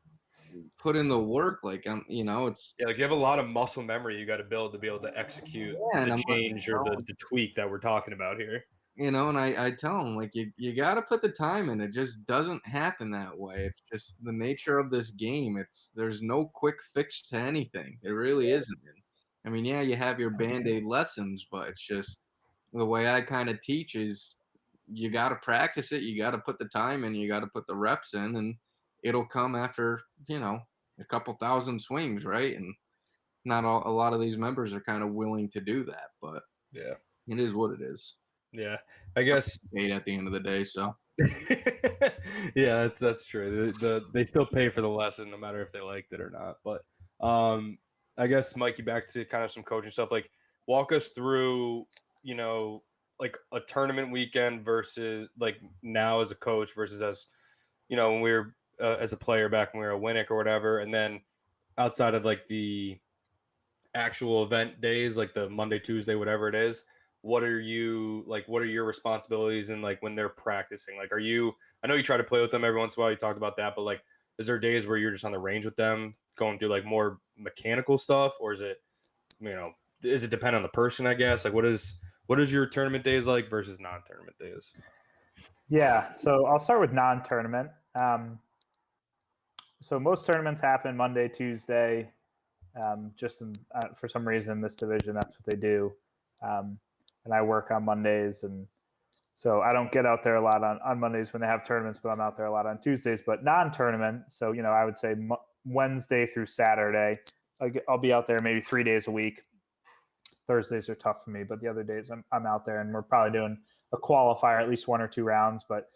S2: put in the work. Like it's
S1: yeah, like you have a lot of muscle memory you got to build to be able to execute
S2: yeah, and
S1: the
S2: I'm like,
S1: change or the tweak that we're talking about here.
S2: and I tell them like you got to put the time in. It just doesn't happen that way. It's just the nature of this game. There's no quick fix to anything. There really isn't. And, I mean, yeah, you have your band-aid lessons, but it's just the way I kind of teach is you got to practice it. You got to put the time in. You got to put the reps in, and it'll come after a couple thousand swings, right? And not a lot of these members are kind of willing to do that, but
S1: Yeah.
S2: it is what it is.
S1: Yeah. I guess
S2: Paid at the end of the day, so.
S1: yeah, that's true. They still pay for the lesson no matter if they liked it or not. But I guess Mikey, back to kind of some coaching stuff. Like walk us through, like a tournament weekend versus like now as a coach versus as when we were as a player back when we were a Winnick or whatever, and then outside of like the actual event days, like the Monday, Tuesday, whatever it is, what are your responsibilities and like when they're practicing? Like, I know you try to play with them every once in a while, you talked about that, but like, is there days where you're just on the range with them going through like more mechanical stuff, or is it, does it depend on the person, I guess? Like, what is your tournament days like versus non-tournament days?
S3: Yeah, so I'll start with non-tournament. So most tournaments happen Monday, Tuesday. For some reason in this division, that's what they do. And I work on Mondays, and so I don't get out there a lot on Mondays when they have tournaments, but I'm out there a lot on Tuesdays. But non-tournament, so I would say Wednesday through Saturday, I'll be out there maybe 3 days a week. Thursdays are tough for me, but the other days I'm out there, and we're probably doing a qualifier, at least 1 or 2 rounds. But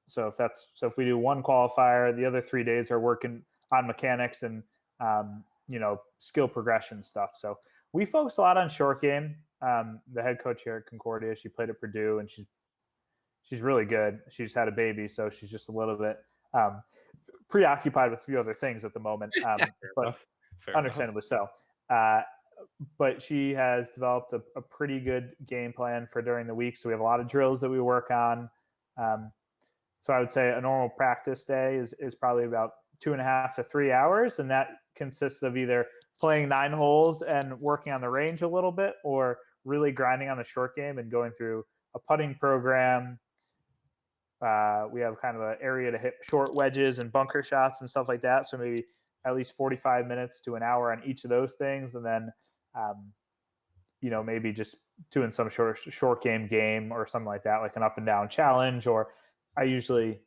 S3: so if we do one qualifier, the other 3 days are working on mechanics and skill progression stuff. So we focus a lot on short game. The head coach here at Concordia, she played at Purdue, and she's really good. She just had a baby, so she's just a little bit preoccupied with a few other things at the moment. But understandably so. But she has developed a pretty good game plan for during the week. So we have a lot of drills that we work on. So I would say a normal practice day is probably about 2.5 to 3 hours. And that consists of either playing 9 holes and working on the range a little bit, or really grinding on the short game and going through a putting program. We have kind of an area to hit short wedges and bunker shots and stuff like that. So maybe at least 45 minutes to an hour on each of those things. And then, maybe just doing some short game or something like that, like an up and down challenge. Or I usually,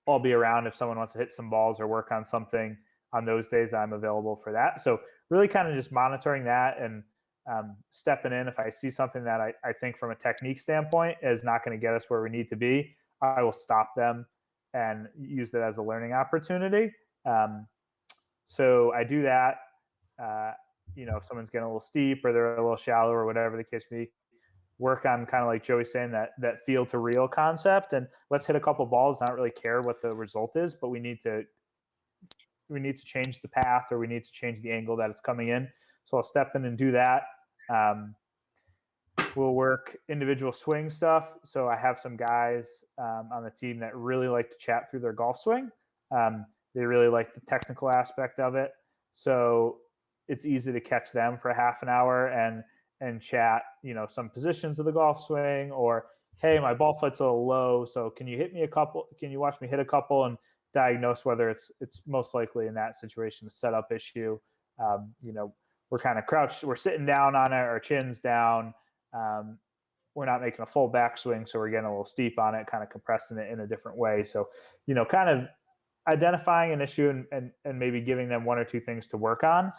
S3: I'll be around if someone wants to hit some balls or work on something on those days. I'm available for that. So really kind of just monitoring that and stepping in. If I see something that I think from a technique standpoint is not going to get us where we need to be, I will stop them and use it as a learning opportunity. So I do that. If someone's getting a little steep or they're a little shallow or whatever the case may be, work on kind of like Joey's saying, that field to reel concept, and let's hit a couple balls, not really care what the result is, but we need to change the path, or we need to change the angle that it's coming in. So I'll step in and do that. We'll work individual swing stuff. So I have some guys on the team that really like to chat through their golf swing. They really like the technical aspect of it. So it's easy to catch them for a half an hour and chat, some positions of the golf swing, or, hey, my ball foot's a little low, so can you watch me hit a couple and diagnose whether it's most likely in that situation a setup issue. We're kind of crouched, we're sitting down on it, our chin's down. We're not making a full backswing, so we're getting a little steep on it, kind of compressing it in a different way. So, kind of identifying an issue and maybe giving them 1 or 2 things to work on.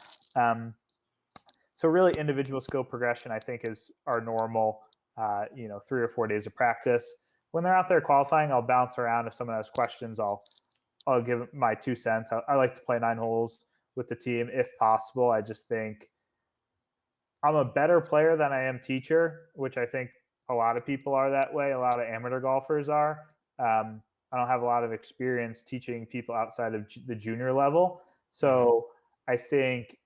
S3: So really individual skill progression, I think, is our normal, 3 or 4 days of practice. When they're out there qualifying, I'll bounce around. If someone has questions, I'll give my 2 cents. I like to play 9 holes with the team if possible. I just think I'm a better player than I am teacher, which I think a lot of people are that way. A lot of amateur golfers are. I don't have a lot of experience teaching people outside of the junior level. So I think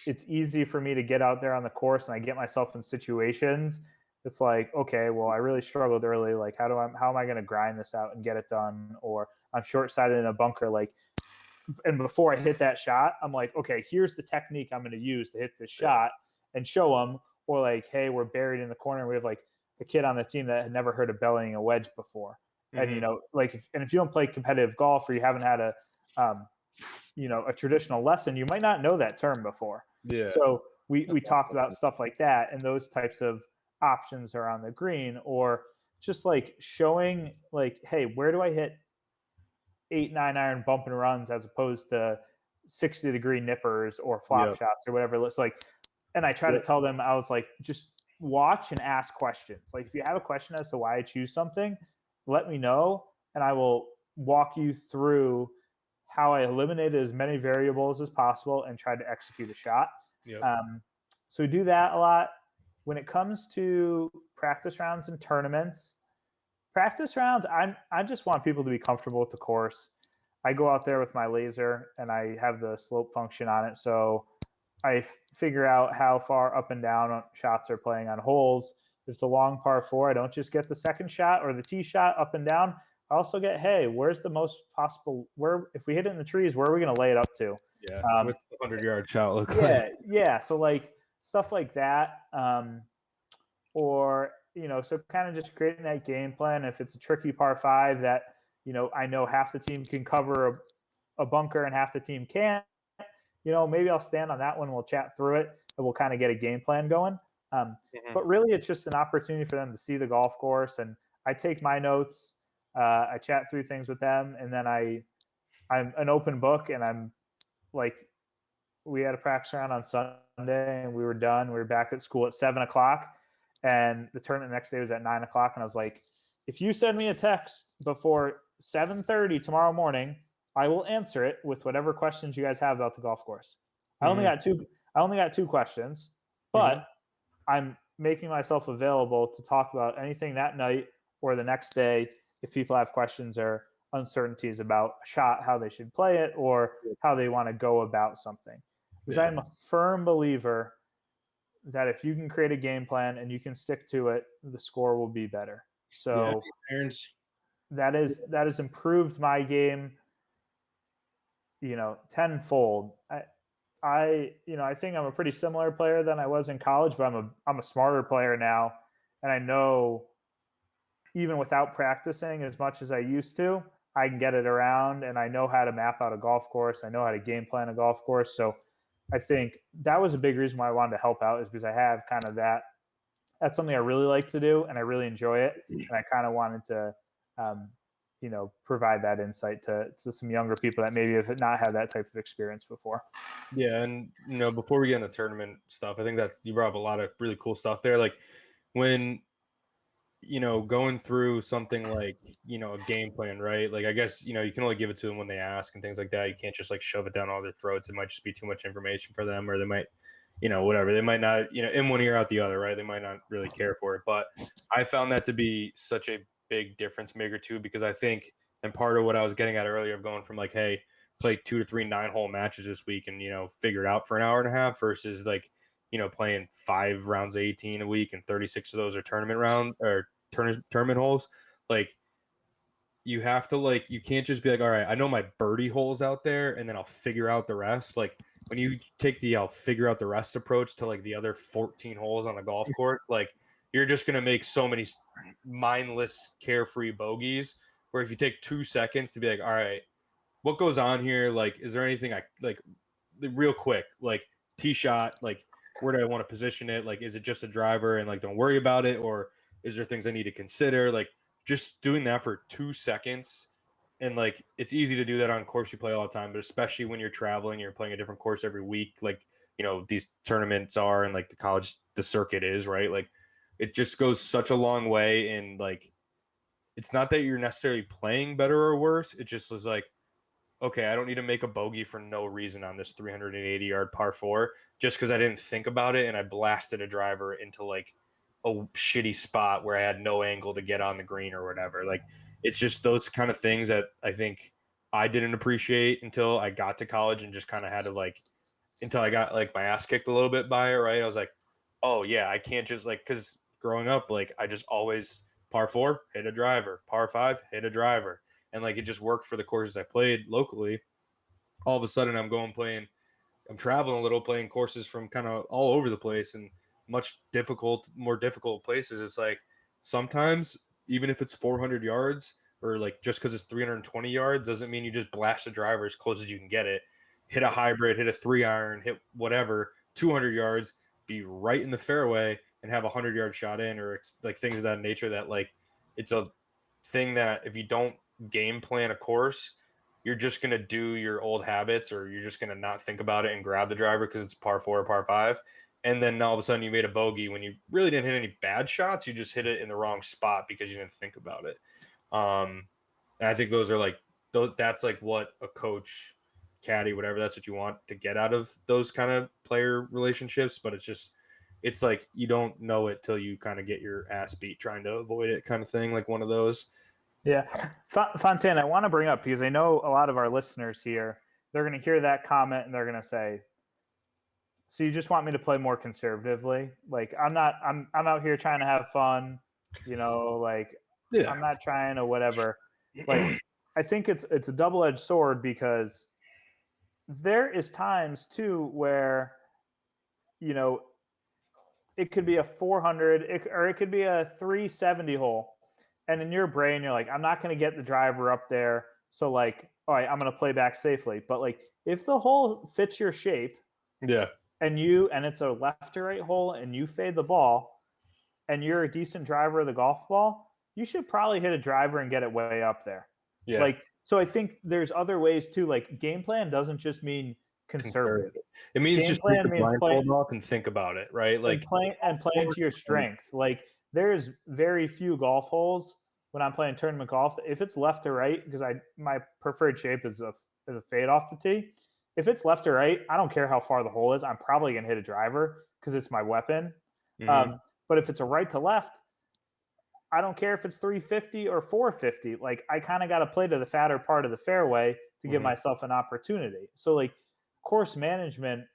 S3: it's easy for me to get out there on the course and I get myself in situations. It's like, okay, well, I really struggled early. Like, how am I going to grind this out and get it done? Or I'm short-sighted in a bunker. And before I hit that shot, I'm like, okay, here's the technique I'm going to use to hit this shot and show them. Or like, hey, we're buried in the corner. And we have like a kid on the team that had never heard of bellying a wedge before. And, if you don't play competitive golf or you haven't had a traditional lesson, you might not know that term before.
S1: Yeah.
S3: So we talked about stuff like that, and those types of options are on the green, or just like showing like, hey, where do I hit 8-9 iron bump and runs as opposed to 60-degree nippers or flop shots or whatever it looks like. And I try to tell them, I was like, just watch and ask questions. Like, if you have a question as to why I choose something, let me know, and I will walk you through how I eliminated as many variables as possible and tried to execute a shot.
S1: Yep.
S3: So we do that a lot. When it comes to practice rounds and tournaments, I just want people to be comfortable with the course. I go out there with my laser and I have the slope function on it. So I figure out how far up and down shots are playing on holes. If it's a long par 4, I don't just get the second shot or the tee shot up and down. I also get, hey, where's the most possible, where if we hit it in the trees, where are we going to lay it up to?
S1: Yeah, what's the 100-yard shot look
S3: Yeah,
S1: like?
S3: yeah. So like stuff like that, or so kind of just creating that game plan. If it's a tricky par 5 that I know half the team can cover a bunker and half the team can't, maybe I'll stand on that one. We'll chat through it and we'll kind of get a game plan going. But really, it's just an opportunity for them to see the golf course, and I take my notes. I chat through things with them, and then I'm an open book, and I'm like, we had a practice round on Sunday, and we were done. We were back at school at 7:00, and the tournament the next day was at 9:00. And I was like, if you send me a text before 7:30 tomorrow morning, I will answer it with whatever questions you guys have about the golf course. I only got two questions, but I'm making myself available to talk about anything that night or the next day if people have questions or uncertainties about a shot, how they should play it, or how they want to go about something. Because I'm a firm believer that if you can create a game plan and you can stick to it, the score will be better. So that has improved my game, tenfold. I think I'm a pretty similar player than I was in college, but I'm a smarter player now, and I know even without practicing as much as I used to, I can get it around, and I know how to map out a golf course. I know how to game plan a golf course. So I think that was a big reason why I wanted to help out, is because I have kind of that. That's something I really like to do, and I really enjoy it, and I kind of wanted to provide that insight to some younger people that maybe have not had that type of experience before.
S1: Yeah, and before we get into tournament stuff, I think you brought up a lot of really cool stuff there. Like when going through something like a game plan, right? Like I guess you can only give it to them when they ask and things like that. You can't just like shove it down all their throats. It might just be too much information for them, or they might whatever. They might not in one ear out the other, right? They might not really care for it. But I found that to be such a big difference maker too, because I think, and part of what I was getting at earlier of going from like, hey, play 2 to 3 9-hole matches this week and figure it out for an hour and a half versus like playing 5 rounds of 18 a week and 36 of those are tournament round or tournament holes. Like you have to you can't just be like, all right, I know my birdie holes out there and then I'll figure out the rest. Like when you take the I'll figure out the rest approach to like the other 14 holes on the golf course, like you're just going to make so many mindless carefree bogeys where if you take 2 seconds to be like, all right, what goes on here? Like, is there anything I like real quick, like tee shot, like where do I want to position it? Like, is it just a driver and like, don't worry about it? Or is there things I need to consider? Like just doing that for 2 seconds. And like, it's easy to do that on course you play all the time, but especially when you're traveling, you're playing a different course every week. Like, these tournaments are, and like the circuit is, right? Like it just goes such a long way. And like, it's not that you're necessarily playing better or worse. It just was like, okay, I don't need to make a bogey for no reason on this 380-yard par 4 just because I didn't think about it and I blasted a driver into like a shitty spot where I had no angle to get on the green or whatever. Like it's just those kind of things that I think I didn't appreciate until I got to college and just kind of had to like until I got like my ass kicked a little bit by it, right? I was like, oh yeah, I can't just like because growing up, like I just always par 4 hit a driver, par 5 hit a driver, and like it just worked for the courses I played locally. All of a sudden, I'm traveling a little, playing courses from kind of all over the place and more difficult places. It's like sometimes even if it's 400 yards or like just because it's 320 yards doesn't mean you just blast the driver as close as you can get it. Hit a hybrid, hit a 3-iron, hit whatever, 200 yards, be right in the fairway and have a 100-yard shot in, or like things of that nature. That like it's a thing that if you don't game plan a course, you're just going to do your old habits, or you're just going to not think about it and grab the driver because it's par 4 or par 5. And then all of a sudden you made a bogey when you really didn't hit any bad shots. You just hit it in the wrong spot because you didn't think about it. And I think that's like what a coach, caddy, whatever, that's what you want to get out of those kind of player relationships. But it's like you don't know it till you kind of get your ass beat trying to avoid it, kind of thing, like one of those.
S3: Yeah. Fontaine, I want to bring up, because I know a lot of our listeners here, they're going to hear that comment and they're going to say, So you just want me to play more conservatively? Like I'm out here trying to have fun, like
S1: Yeah.
S3: I'm not trying to whatever. Like I think it's a double-edged sword because there is times too where you know it could be a 400 or it could be a 370 hole, and in your brain you're like, I'm not going to get the driver up there, so like, all right, I'm going to play back safely. But like if the hole fits your shape
S1: Yeah.
S3: and it's a left to right hole and you fade the ball and you're a decent driver of the golf ball, you should probably hit a driver and get it way up there.
S1: Yeah.
S3: Like, so I think there's other ways too. Like game plan doesn't just mean conservative.
S1: It means
S3: Game
S1: just take
S3: plan
S1: the
S3: means playing
S1: blindfold off and think about it, right? Like
S3: and playing to your strength. Like there's very few golf holes when I'm playing tournament golf. If it's left to right, because my preferred shape is a fade off the tee. If it's left to right, I don't care how far the hole is. I'm probably gonna hit a driver because it's my weapon.
S1: Mhm.
S3: But if it's a right to left, I don't care if it's 350 or 450. Like I kind of got to play to the fatter part of the fairway to give
S1: Mhm.
S3: myself an opportunity. So like course management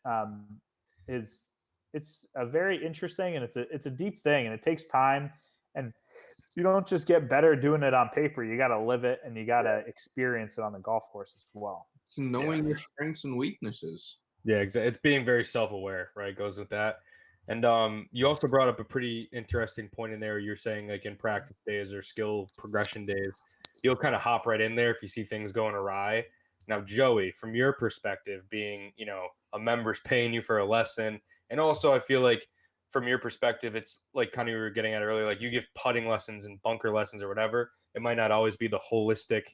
S3: is it's a very interesting and it's a deep thing and it takes time, and you don't just get better doing it on paper. You got to live it and you got to experience it on the golf course as well.
S2: It's knowing your strengths and weaknesses.
S1: Yeah, exactly. It's being very self-aware, right? Goes with that. And you also brought up a pretty interesting point in there. You're saying like in practice days or skill progression days, you'll kind of hop right in there if you see things going awry. Now, Joey, from your perspective, being, a member's paying you for a lesson, and also I feel like from your perspective, it's like kind of you were getting at earlier, like you give putting lessons and bunker lessons or whatever. It might not always be the holistic,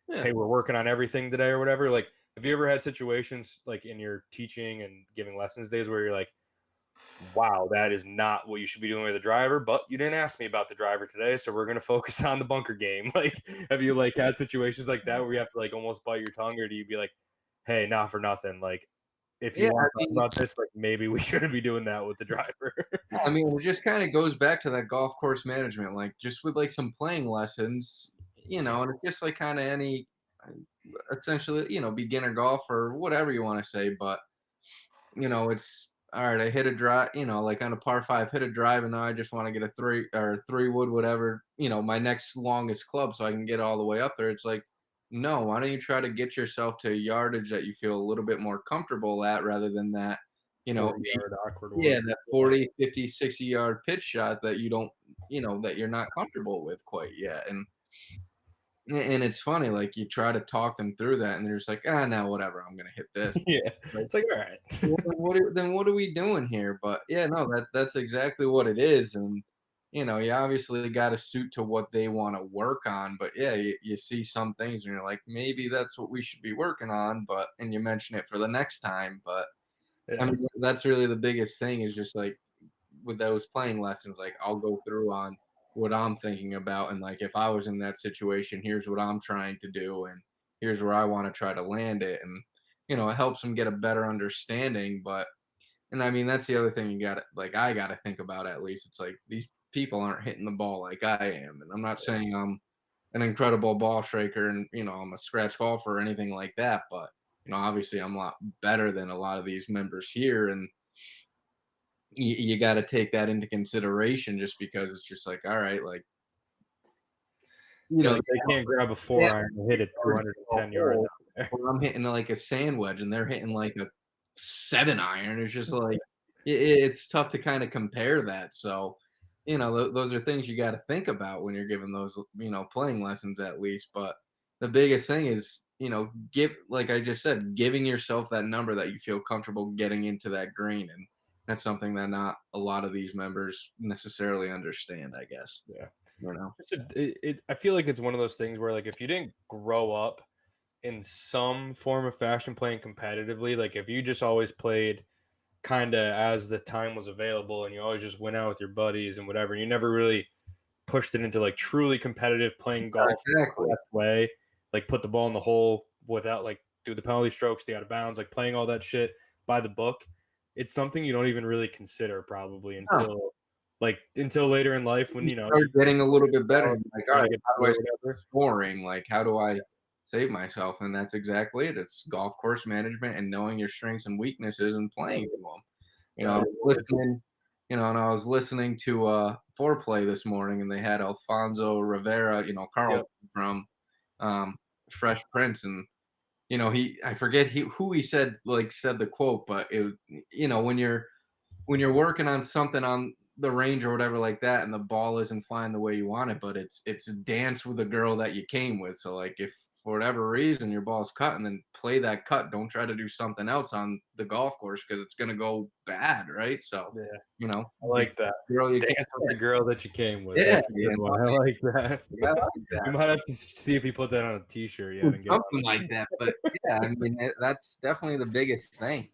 S2: Yeah.
S1: hey, we're working on everything today or whatever. Like, have you ever had situations like in your teaching and giving lessons days where you're like, wow, that is not what you should be doing with the driver, but you didn't ask me about the driver today, so we're gonna focus on the bunker game. Like, have you like had situations like that where you have to like almost bite your tongue, or do you be like, hey, not for nothing, like if you
S2: Yeah,
S1: want to talk about this, like maybe we shouldn't be doing that with the driver.
S2: I mean, it just kind of goes back to that golf course management, like just with like some playing lessons, and it's just like kind of any, essentially, beginner golf or whatever you want to say. But it's all right. I hit a drive, like on a par five, hit a drive, and now I just want to get a three wood, whatever, my next longest club, so I can get all the way up there. It's like, no, why don't you try to get yourself to a yardage that you feel a little bit more comfortable at, rather than that,
S1: 40-yard awkward
S2: yeah,
S1: one.
S2: that 40, 50, 60-yard pitch shot that you don't, that you're not comfortable with quite yet. And it's funny, like you try to talk them through that, and they're just like, ah, no, whatever, I'm gonna hit this.
S1: Yeah,
S2: Like,
S1: it's like all right.
S2: well, then what are we doing here? But yeah, no, that's exactly what it is. And you obviously got to suit to what they want to work on. But yeah, you see some things and you're like, maybe that's what we should be working on. But and you mention it for the next time. But I
S1: Yeah,
S2: mean, that's really the biggest thing is just like with those playing lessons, like I'll go through on what I'm thinking about, and like if I was in that situation, here's what I'm trying to do, and here's where I want to try to land it, and it helps them get a better understanding. But and I mean that's the other thing you got to like I got to think about at least. It's like these people aren't hitting the ball like I am, and I'm not saying I'm an incredible ball striker and I'm a scratch golfer or anything like that, but obviously I'm a lot better than a lot of these members here, and you got to take that into consideration just because it's just like, all right, like,
S1: yeah, like they can't grab a
S2: yeah,
S1: 4-iron and hit it 210 yards out there.
S2: where I'm hitting like a sand wedge and they're hitting like a 7-iron. It's just like, it's tough to kind of compare that. So, those are things you got to think about when you're giving those, playing lessons at least. But the biggest thing is, give, like I just said, giving yourself that number that you feel comfortable getting into that green. And that's something that not a lot of these members necessarily understand, I guess.
S1: Yeah.
S2: You know?
S1: I feel like it's one of those things where like if you didn't grow up in some form of fashion playing competitively, like if you just always played kind of as the time was available and you always just went out with your buddies and whatever, and you never really pushed it into like truly competitive playing golf
S2: Exactly.
S1: that way, like put the ball in the hole without like do the penalty strokes, stay out of bounds, like playing all that shit by the book. It's something you don't even really consider probably
S2: Huh.
S1: until later in life when
S2: You
S1: you're
S2: start getting a little bit better. You're like, all
S1: trying to
S2: right,
S1: get
S2: how do I
S1: better or
S2: start
S1: whatever.
S2: scoring? Like, how do I save myself? And that's exactly it. It's golf course management and knowing your strengths and weaknesses and playing to them. I was listening, and I was listening to Foreplay this morning, and they had Alfonso Rivera, Carl
S1: Yep.
S2: from Fresh Prince, and I forget who he said said the quote, but when you're working on something on the range or whatever like that, and the ball isn't flying the way you want it, but it's a dance with the girl that you came with. So like if for whatever reason your ball's cut, and then play that cut. Don't try to do something else on the golf course because it's gonna go bad, right? So
S1: Yeah, I
S2: the
S1: like that.
S2: girl you came
S1: Dance with the girl that you came with.
S2: yeah,
S1: That's a good one. I like that.
S2: I like
S1: You
S2: that.
S1: might have to see if he put that on a T-shirt yet and get it.
S2: Something like that. But yeah, I mean that's definitely the biggest thing.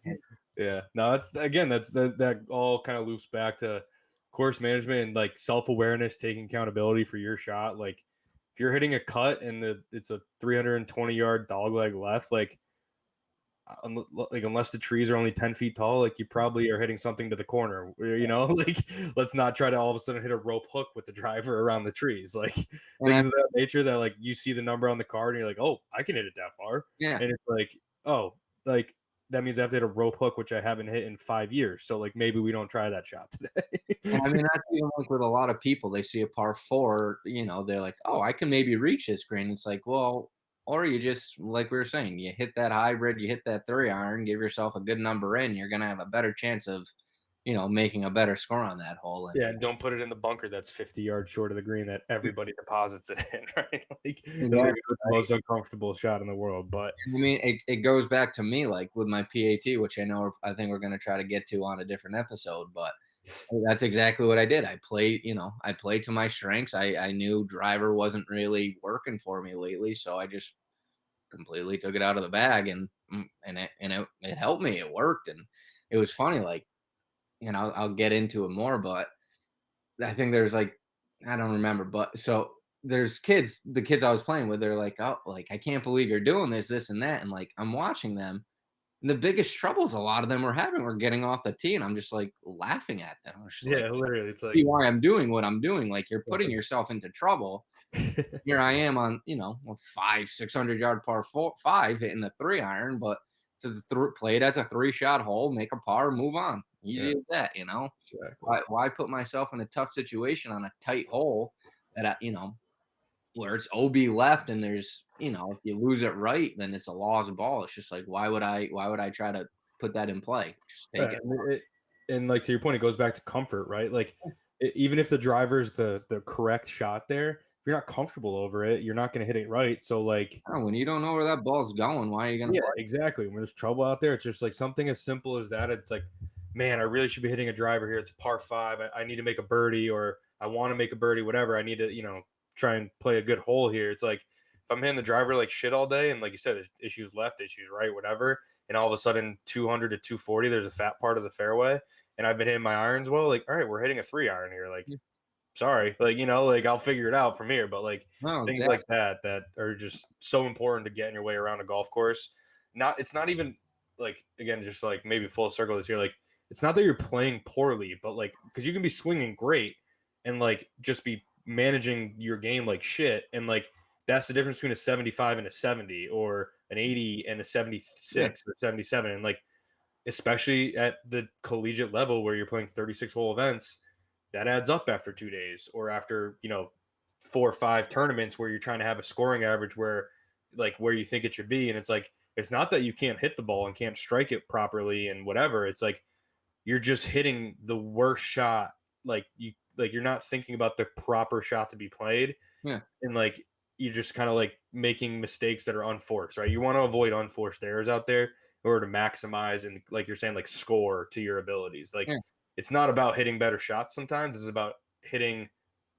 S1: Yeah, no, that all kind of loops back to course management and like self-awareness, taking accountability for your shot. Like if you're hitting a cut and it's a 320-yard dogleg left, like unless the trees are only 10 feet tall, like you probably are hitting something to the corner, like let's not try to all of a sudden hit a rope hook with the driver around the trees, like
S2: And
S1: things of that nature that like you see the number on the card and you're like, oh, I can hit it that far.
S2: yeah.
S1: And it's like, oh, like that means I have to hit a rope hook, which I haven't hit in 5 years. So like maybe we don't try that shot today.
S2: And I mean, that's even like with a lot of people, they see a par four, they're like, oh, I can maybe reach this green. It's like, well, or you just, like we were saying, you hit that hybrid, you hit that 3-iron, give yourself a good number in, you're going to have a better chance of, making a better score on that hole. And
S1: Yeah, and don't put it in the bunker that's 50 yards short of the green that everybody deposits it in, right? Like
S2: exactly,
S1: maybe it's the
S2: right.
S1: most uncomfortable shot in the world, but
S2: I mean, it goes back to me, like with my PAT, which I think we're going to try to get to on a different episode, but that's exactly what I did. I played to my strengths. I knew driver wasn't really working for me lately, so I just completely took it out of the bag, and it helped me. It worked, and it was funny. Like, I'll get into it more, but I think there's like I don't remember, but so there's the kids I was playing with. They're like, oh, like I can't believe you're doing this, and that, and like I'm watching them. And the biggest troubles a lot of them were having were getting off the tee, and I'm just like laughing at them. I'm just like,
S1: yeah, literally, it's like
S2: see why I'm doing what I'm doing. Like you're putting yourself into trouble. Here I am on, a 600 yard par 5 hitting a 3-iron, but play it as a 3-shot hole, make a par, move on. Easy
S1: Yeah.
S2: as that,
S1: Exactly.
S2: Why put myself in a tough situation on a tight hole that where it's OB left and there's, if you lose it right, then it's a lost ball. It's just like, why would I try to put that in play? Just take
S1: Yeah,
S2: it.
S1: and like to your point, it goes back to comfort, right? Like even if the driver's the correct shot there, if you're not comfortable over it, you're not going to hit it right. So like,
S2: Oh, when you don't know where that ball's going, why are you gonna
S1: yeah,
S2: play?
S1: exactly. When there's trouble out there, it's just like something as simple as that. It's like, man, I really should be hitting a driver here. It's a par 5. I need to make a birdie, or I want to make a birdie, whatever. I need to, try and play a good hole here. It's like if I'm hitting the driver like shit all day, and like you said, there's issues left, issues right, whatever, and all of a sudden 200 to 240, there's a fat part of the fairway, and I've been hitting my irons well. Like, all right, we're hitting a 3-iron here. Like, sorry, like like I'll figure it out from here. But like
S2: No,
S1: things
S2: exactly.
S1: like that are just so important to getting your way around a golf course. It's not even like, again, just like maybe full circle this year. Like it's not that you're playing poorly, but like because you can be swinging great and like just be managing your game like shit, and like that's the difference between a 75 and a 70, or an 80 and a
S2: Yeah,
S1: 76 or 77, and like especially at the collegiate level where you're playing 36 hole events, that adds up after 2 days, or after 4 or 5 tournaments where you're trying to have a scoring average where you think it should be. And it's like it's not that you can't hit the ball and can't strike it properly and whatever. It's like you're just hitting the worst shot. You're not thinking about the proper shot to be played,
S2: yeah,
S1: and like you're just kind of like making mistakes that are unforced, right? You want to avoid unforced errors out there in order to maximize and, like you're saying, like score to your abilities. Like
S2: yeah,
S1: it's not about hitting better shots sometimes, it's about hitting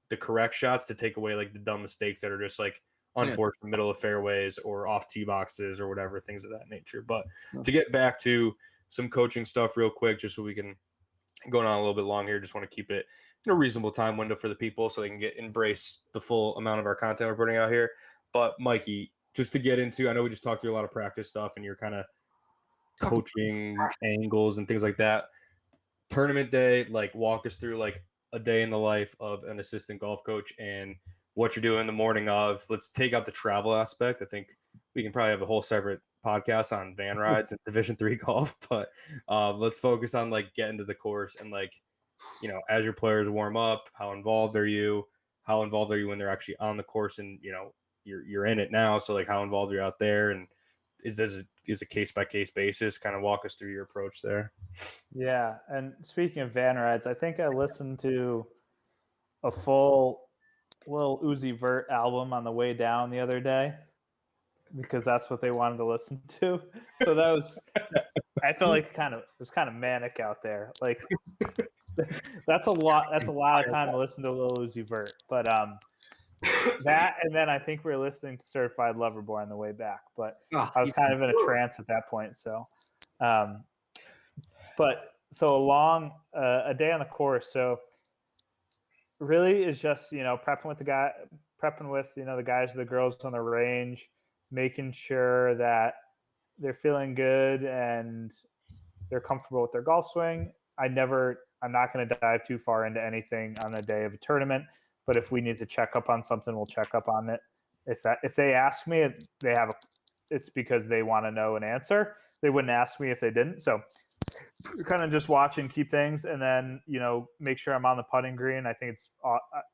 S1: the correct shots to take away like the dumb mistakes that are just like
S2: yeah.
S1: unforced in the middle of fairways or off tee boxes or whatever, things of that nature. But
S2: Yeah.
S1: to get back to some coaching stuff real quick, just so we can going on a little bit long here, just want to keep it in a reasonable time window for the people so they can embrace the full amount of our content we're putting out here. But Mikey, just to get into, I know we just talked through a lot of practice stuff and you're kind of coaching angles and things like that. Tournament day, like walk us through like a day in the life of an assistant golf coach and what you're doing the morning of. Let's take out the travel aspect. I think we can probably have a whole separate podcast on van rides and Division 3 golf, but let's focus on like getting to the course and like, you know, as your players warm up, how involved are you? How involved are you when they're actually on the course and, you know, you're in it now. So like how involved are you out there? And is a case by case basis? Kind of walk us through your approach there.
S3: Yeah, and speaking of van rides, I think I listened to a full Lil Uzi Vert album on the way down the other day because that's what they wanted to listen to. So that was, I felt like it was kind of manic out there. Like that's a lot of time to listen to Lil Uzi Vert. But that, and then I think we were listening to Certified Lover Boy on the way back. But I was kind of in a trance at that point. So, but so a day on the course. So really is just, you know, prepping with, you know, the guys and the girls on the range, making sure that they're feeling good and they're comfortable with their golf swing. I'm not going to dive too far into anything on the day of a tournament, but if we need to check up on something, we'll check up on it. If they ask me, it's because they want to know an answer. They wouldn't ask me if they didn't. So kind of just watch and keep things, and then, you know, make sure I'm on the putting green. I think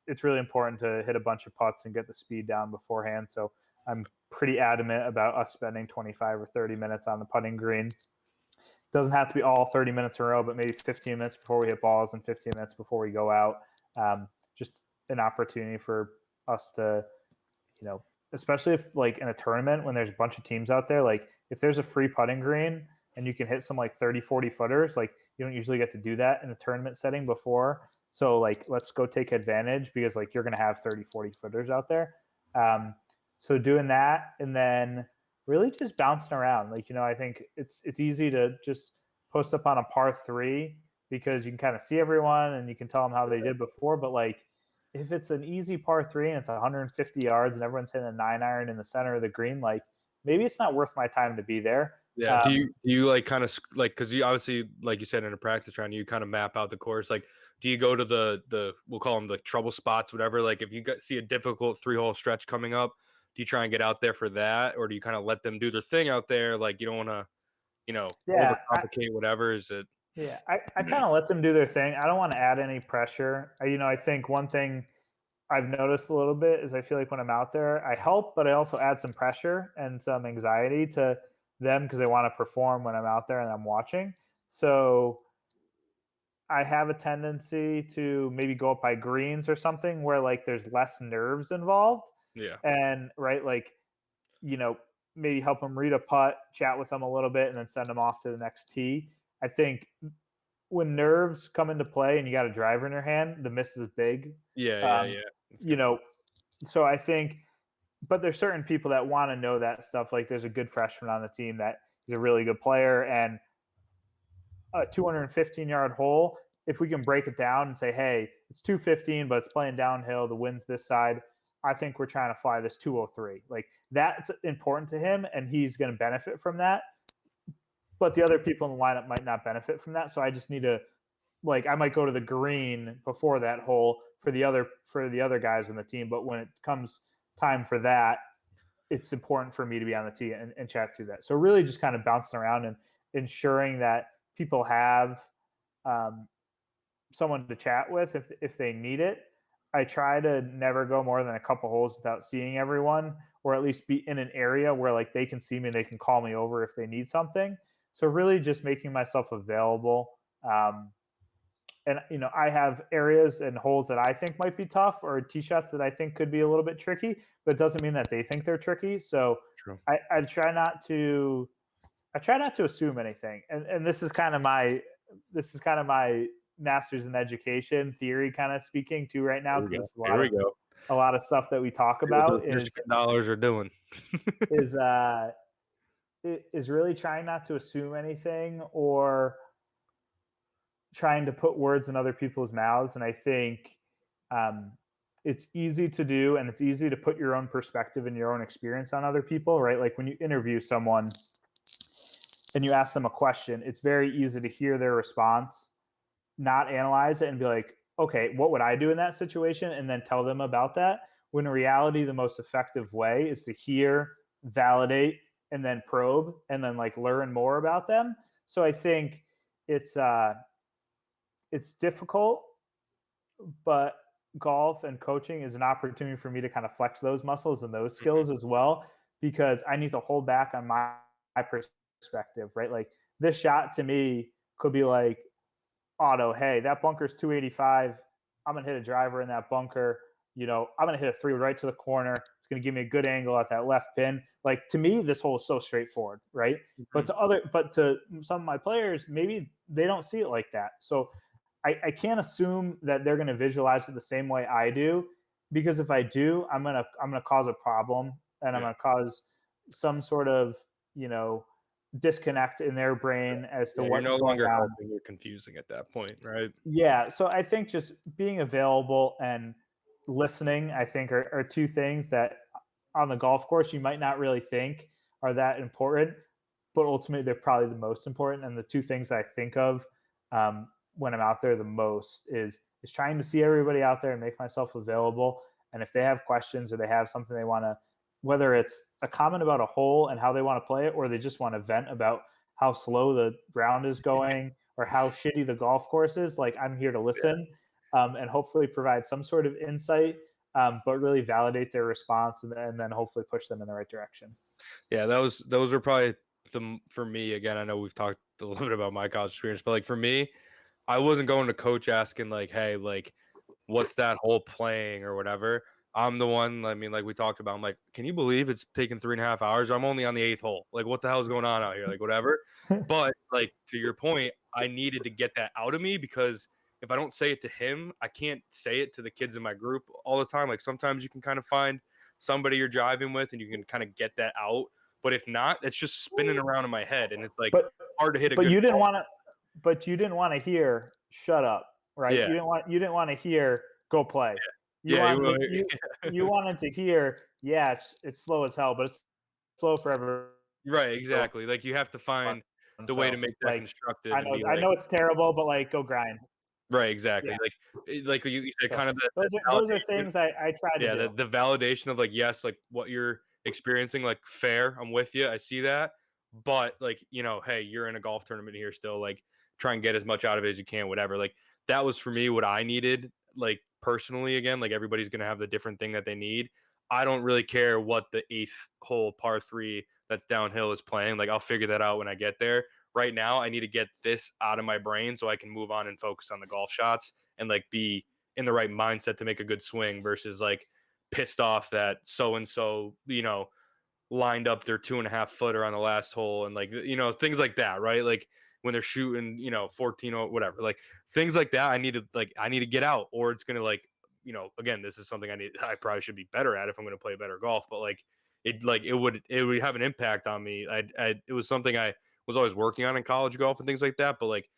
S3: it's really important to hit a bunch of putts and get the speed down beforehand. So I'm pretty adamant about us spending 25 or 30 minutes on the putting green. Doesn't have to be all 30 minutes in a row, but maybe 15 minutes before we hit balls and 15 minutes before we go out. Just an opportunity for us to, you know, especially if like in a tournament when there's a bunch of teams out there, like if there's a free putting green and you can hit some like 30, 40 footers, like you don't usually get to do that in a tournament setting before. So like, let's go take advantage because like you're going to have 30, 40 footers out there. So doing that, and then really just bouncing around. Like, you know, I think it's easy to just post up on a par 3 because you can kind of see everyone and you can tell them how they did before. But like, if it's an easy par 3 and it's 150 yards and everyone's hitting a 9-iron in the center of the green, like maybe it's not worth my time to be there.
S1: Yeah. Do you like kind of like, because you obviously, like you said, in a practice round, you kind of map out the course. Like, do you go to the we'll call them the trouble spots, whatever? Like, if you see a difficult 3-hole stretch coming up, do you try and get out there for that, or do you kind of let them do their thing out there? Like, you don't want to, you know, overcomplicate whatever. Is it?
S3: Yeah, I kind of let them do their thing. I don't want to add any pressure. You know, I think one thing I've noticed a little bit is I feel like when I'm out there, I help, but I also add some pressure and some anxiety to them because they want to perform when I'm out there and I'm watching. So I have a tendency to maybe go up by greens or something where like there's less nerves involved.
S1: Yeah.
S3: And right, like, you know, maybe help them read a putt, chat with them a little bit, and then send them off to the next tee. I think when nerves come into play and you got a driver in your hand, the miss is big.
S1: Yeah.
S3: You know, so I think, but there's certain people that want to know that stuff. Like there's a good freshman on the team that is a really good player, and a 215-yard hole, if we can break it down and say, hey, it's 215, but it's playing downhill, the wind's this side, I think we're trying to fly this 203. Like that's important to him, and he's going to benefit from that. But the other people in the lineup might not benefit from that. So I just need to, like, I might go to the green before that hole for the other guys on the team. But when it comes time for that, it's important for me to be on the tee and chat through that. So really just kind of bouncing around and ensuring that people have someone to chat with if they need it. I try to never go more than a couple holes without seeing everyone, or at least be in an area where like they can see me and they can call me over if they need something. So really just making myself available. And, you know, I have areas and holes that I think might be tough or tee shots that I think could be a little bit tricky, but it doesn't mean that they think they're tricky. So I try not to assume anything. And this is kind of my master's in education theory kind of speaking to right now.
S1: Here we go.
S3: A lot of stuff that we talk about
S1: dollars are doing
S3: is really trying not to assume anything or trying to put words in other people's mouths. And I think it's easy to do, and it's easy to put your own perspective and your own experience on other people, right? Like when you interview someone and you ask them a question, it's very easy to hear their response, not analyze it and be like, okay, what would I do in that situation? And then tell them about that. When in reality, the most effective way is to hear, validate and then probe and then like learn more about them. So I think it's difficult, but golf and coaching is an opportunity for me to kind of flex those muscles and those skills as well, because I need to hold back on my perspective, right? Like this shot to me could be like, Otto, hey, that bunker's 285. I'm going to hit a driver in that bunker. I'm going to hit a 3 right to the corner. It's going to give me a good angle at that left pin. Like to me, this hole is so straightforward, right? But to some of my players, maybe they don't see it like that. So I can't assume that they're going to visualize it the same way I do, because if I do, I'm gonna cause a problem, and I'm gonna cause some sort of disconnect in their brain as to what's
S1: you're no
S3: going
S1: longer
S3: on.
S1: helping, you're confusing at that point, right?
S3: Yeah, so I think just being available and listening, I think, are two things that on the golf course you might not really think are that important, but ultimately they're probably the most important. And the two things I think of when I'm out there the most is trying to see everybody out there and make myself available. And if they have questions or they have something they want to, whether it's a comment about a hole and how they want to play it, or they just want to vent about how slow the ground is going or how shitty the golf course is, like I'm here to listen and hopefully provide some sort of insight, but really validate their response and then hopefully push them in the right direction.
S1: Yeah, those are probably for me, again, I know we've talked a little bit about my college experience, but like for me, I wasn't going to coach asking like, hey, like, what's that hole playing or whatever. I'm the one, I mean, like we talked about, I'm like, can you believe it's taken 3.5 hours? I'm only on the 8th hole. Like, what the hell is going on out here? Like, whatever. But like, to your point, I needed to get that out of me, because if I don't say it to him, I can't say it to the kids in my group all the time. Like sometimes you can kind of find somebody you're driving with and you can kind of get that out. But if not, it's just spinning around in my head, and it's like hard to hit a good
S3: you didn't
S1: ball.
S3: want to but you didn't want to hear shut up, right?
S1: Yeah.
S3: You didn't want to hear go play. You wanted to hear, yeah, it's slow as hell, but it's slow for everyone.
S1: Right, exactly. Like you have to find the way to make that
S3: like
S1: constructive and be
S3: I
S1: like,
S3: know it's terrible, but like go grind.
S1: right, exactly.
S3: Yeah.
S1: Like you said,
S3: So
S1: kind of
S3: those are
S1: validation.
S3: things I try to
S1: Yeah,
S3: do.
S1: the validation of like, yes, like what you're experiencing, like fair, I'm with you, I see that. But like, hey, you're in a golf tournament here still, like try and get as much out of it as you can, whatever. Like that was for me what I needed, like personally. Again, like everybody's gonna have the different thing that they need. I don't really care what the 8th hole par 3 that's downhill is playing. Like I'll figure that out when I get there. Right now, I need to get this out of my brain so I can move on and focus on the golf shots and like be in the right mindset to make a good swing, versus like pissed off that so and so, lined up their 2.5 footer on the last hole, and like, things like that, right? Like when they're shooting, 14 or whatever, like things like that. I need to get out, or it's gonna like, again, this is something I probably should be better at if I'm gonna play better golf, but like it would have an impact on me. It was something I was always working on in college golf and things like that, but like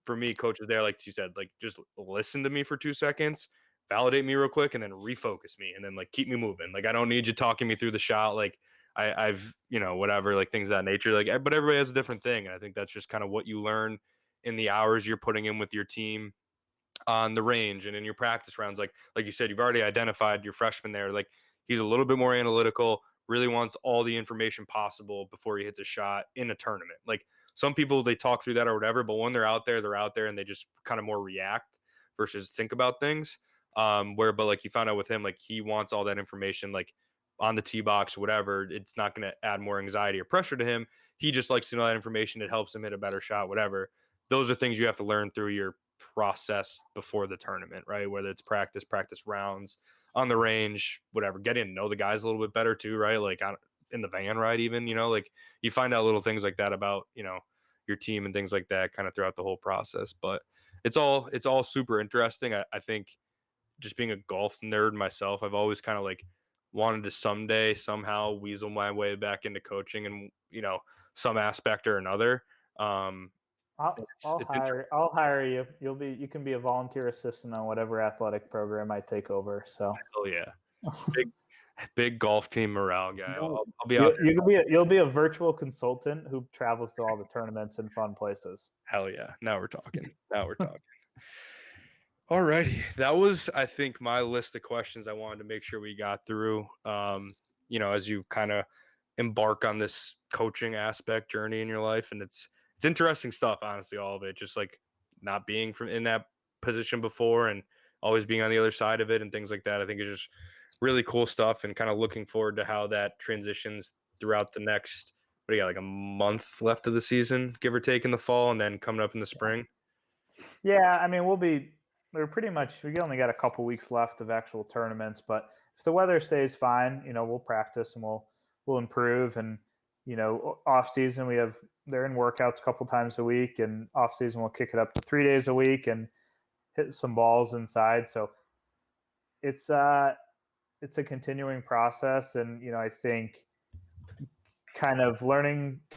S1: for me, coaches there, like you said, like just listen to me for 2 seconds, validate me real quick, and then refocus me, and then like keep me moving. Like I don't need you talking me through the shot. Like I've whatever, like things of that nature. Like but everybody has a different thing, and I think that's just kind of what you learn in the hours you're putting in with your team on the range and in your practice rounds. Like you said, you've already identified your freshman there. Like he's a little bit more analytical, really wants all the information possible before he hits a shot in a tournament. Like some people, they talk through that or whatever, but when they're out there and they just kind of more react versus think about things. But like you found out with him, like he wants all that information, like on the tee box, whatever. It's not going to add more anxiety or pressure to him. He just likes to know that information. It helps him hit a better shot, whatever. Those are things you have to learn through your process before the tournament, right? Whether it's practice rounds on the range, whatever, getting to know the guys a little bit better too, right? Like in the van ride, even, like you find out little things like that about, your team and things like that kind of throughout the whole process. But it's all super interesting. I think just being a golf nerd myself, I've always kind of like wanted to someday somehow weasel my way back into coaching and, some aspect or another.
S3: I'll hire you. You can be a volunteer assistant on whatever athletic program I take over. So
S1: oh yeah, big golf team morale guy. I'll be out there.
S3: You'll be a virtual consultant who travels to all the tournaments and fun places.
S1: Hell yeah! Now we're talking. All righty, that was, I think, my list of questions I wanted to make sure we got through. As you kind of embark on this coaching aspect journey in your life. And it's interesting stuff, honestly, all of it, just like not being from in that position before and always being on the other side of it and things like that. I think it's just really cool stuff, and kind of looking forward to how that transitions throughout the next, what do you got, like a month left of the season, give or take, in the fall, and then coming up in the spring.
S3: Yeah, I mean, we only got a couple weeks left of actual tournaments, but if the weather stays fine, we'll practice and we'll improve. And off season they're in workouts a couple times a week, and off season we'll kick it up to 3 days a week and hit some balls inside. So it's a continuing process, and I think kind of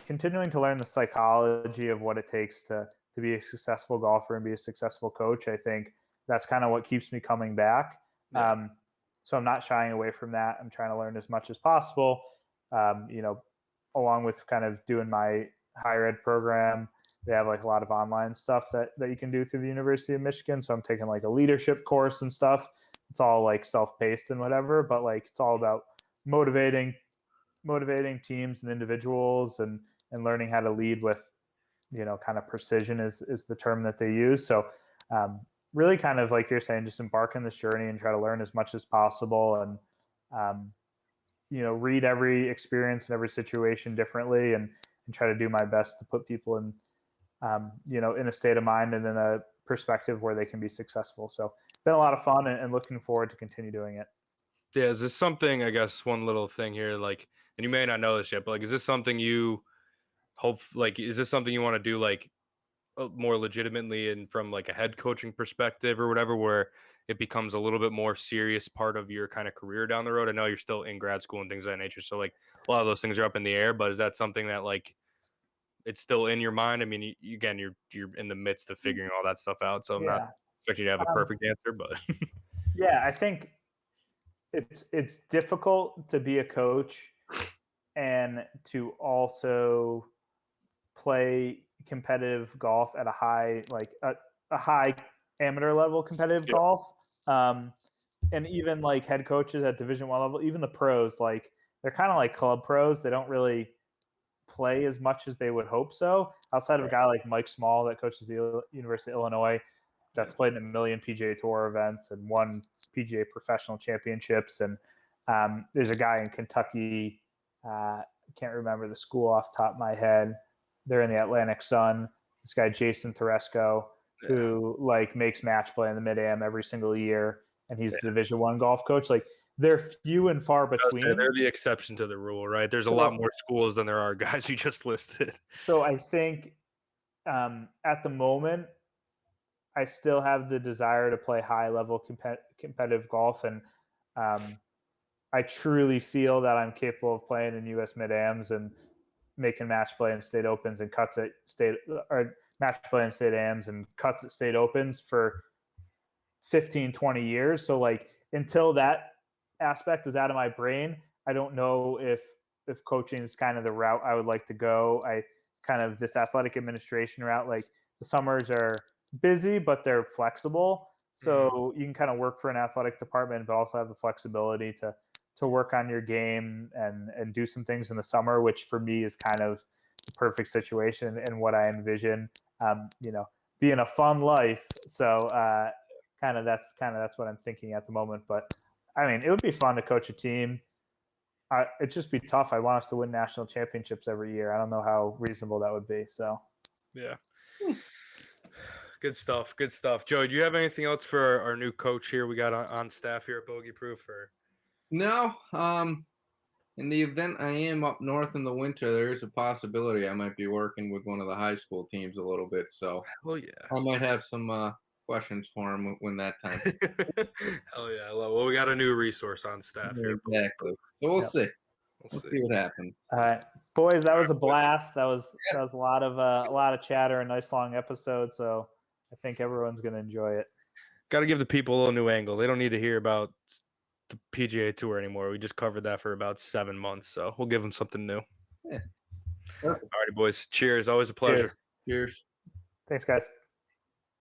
S3: continuing to learn the psychology of what it takes to be a successful golfer and be a successful coach. I think that's kind of what keeps me coming back.
S1: Yeah.
S3: So I'm not shying away from that. I'm trying to learn as much as possible, along with kind of doing my higher ed program. They have like a lot of online stuff that you can do through the University of Michigan. So I'm taking like a leadership course and stuff. It's all like self-paced and whatever, but like it's all about motivating teams and individuals and learning how to lead with, kind of precision is the term that they use. So really kind of like you're saying, just embark on this journey and try to learn as much as possible, and read every experience and every situation differently, and try to do my best to put people in in a state of mind and in a perspective where they can be successful. So it's been a lot of fun, and looking forward to continue doing it.
S1: Yeah, is this something, I guess one little thing here, like, and you may not know this yet, but like, is this something you hope, like, is this something you want to do, like, more legitimately and from like a head coaching perspective or whatever, where it becomes a little bit more serious part of your kind of career down the road? I know you're still in grad school and things of that nature, so like a lot of those things are up in the air, but is that something that like it's still in your mind? I mean, again, you're in the midst of figuring all that stuff out, so I'm not
S3: Yeah.
S1: expecting you to have a perfect answer, but
S3: Yeah, I think it's difficult to be a coach and to also play competitive golf at a high, like a high amateur level competitive
S1: yeah.
S3: golf. And even like head coaches at Division I level, even the pros, like they're kind of like club pros. They don't really play as much as they would hope so. Outside of a guy like Mike Small that coaches the University of Illinois, that's played in a million PGA Tour events and won PGA Professional Championships. And there's a guy in Kentucky, I can't remember the school off the top of my head. They're in the Atlantic Sun. This guy Jason Teresco, who like makes match play in the Mid-Am every single year, and he's the Division I golf coach. Like they're few and far between.
S1: They're the exception to the rule, right? There's a lot more schools than there are guys you just listed.
S3: So I think at the moment, I still have the desire to play high level competitive golf, and I truly feel that I'm capable of playing in U.S. Mid-Ams and making match play in state opens and cuts at state, or match play in state AMs and cuts at state opens for 15, 20 years. So like until that aspect is out of my brain, I don't know if coaching is kind of the route I would like to go. I kind of this athletic administration route, like the summers are busy, but they're flexible. So you can kind of work for an athletic department, but also have the flexibility to work on your game and do some things in the summer, which for me is kind of the perfect situation and what I envision, being a fun life. So that's what I'm thinking at the moment. But I mean, it would be fun to coach a team. It'd just be tough. I want us to win national championships every year. I don't know how reasonable that would be. So
S1: yeah. Good stuff. Good stuff. Joe, do you have anything else for our new coach here we got on staff here at Bogey Proof? Or
S2: No. In the event I am up north in the winter, there is a possibility I might be working with one of the high school teams a little bit. So I might have some questions for him when that time.
S1: Hell yeah. Well, we got a new resource on staff here.
S2: Exactly. So we'll see. We'll see what happens.
S3: All right, boys, that was a blast. That was a lot of chatter, a nice long episode. So I think everyone's going to enjoy it.
S1: Got to give the people a little new angle. They don't need to hear about the PGA Tour anymore. We just covered that for about 7 months, so we'll give them something new.
S2: Yeah.
S1: All righty, boys. Cheers. Always a pleasure.
S2: Cheers.
S3: Thanks, guys.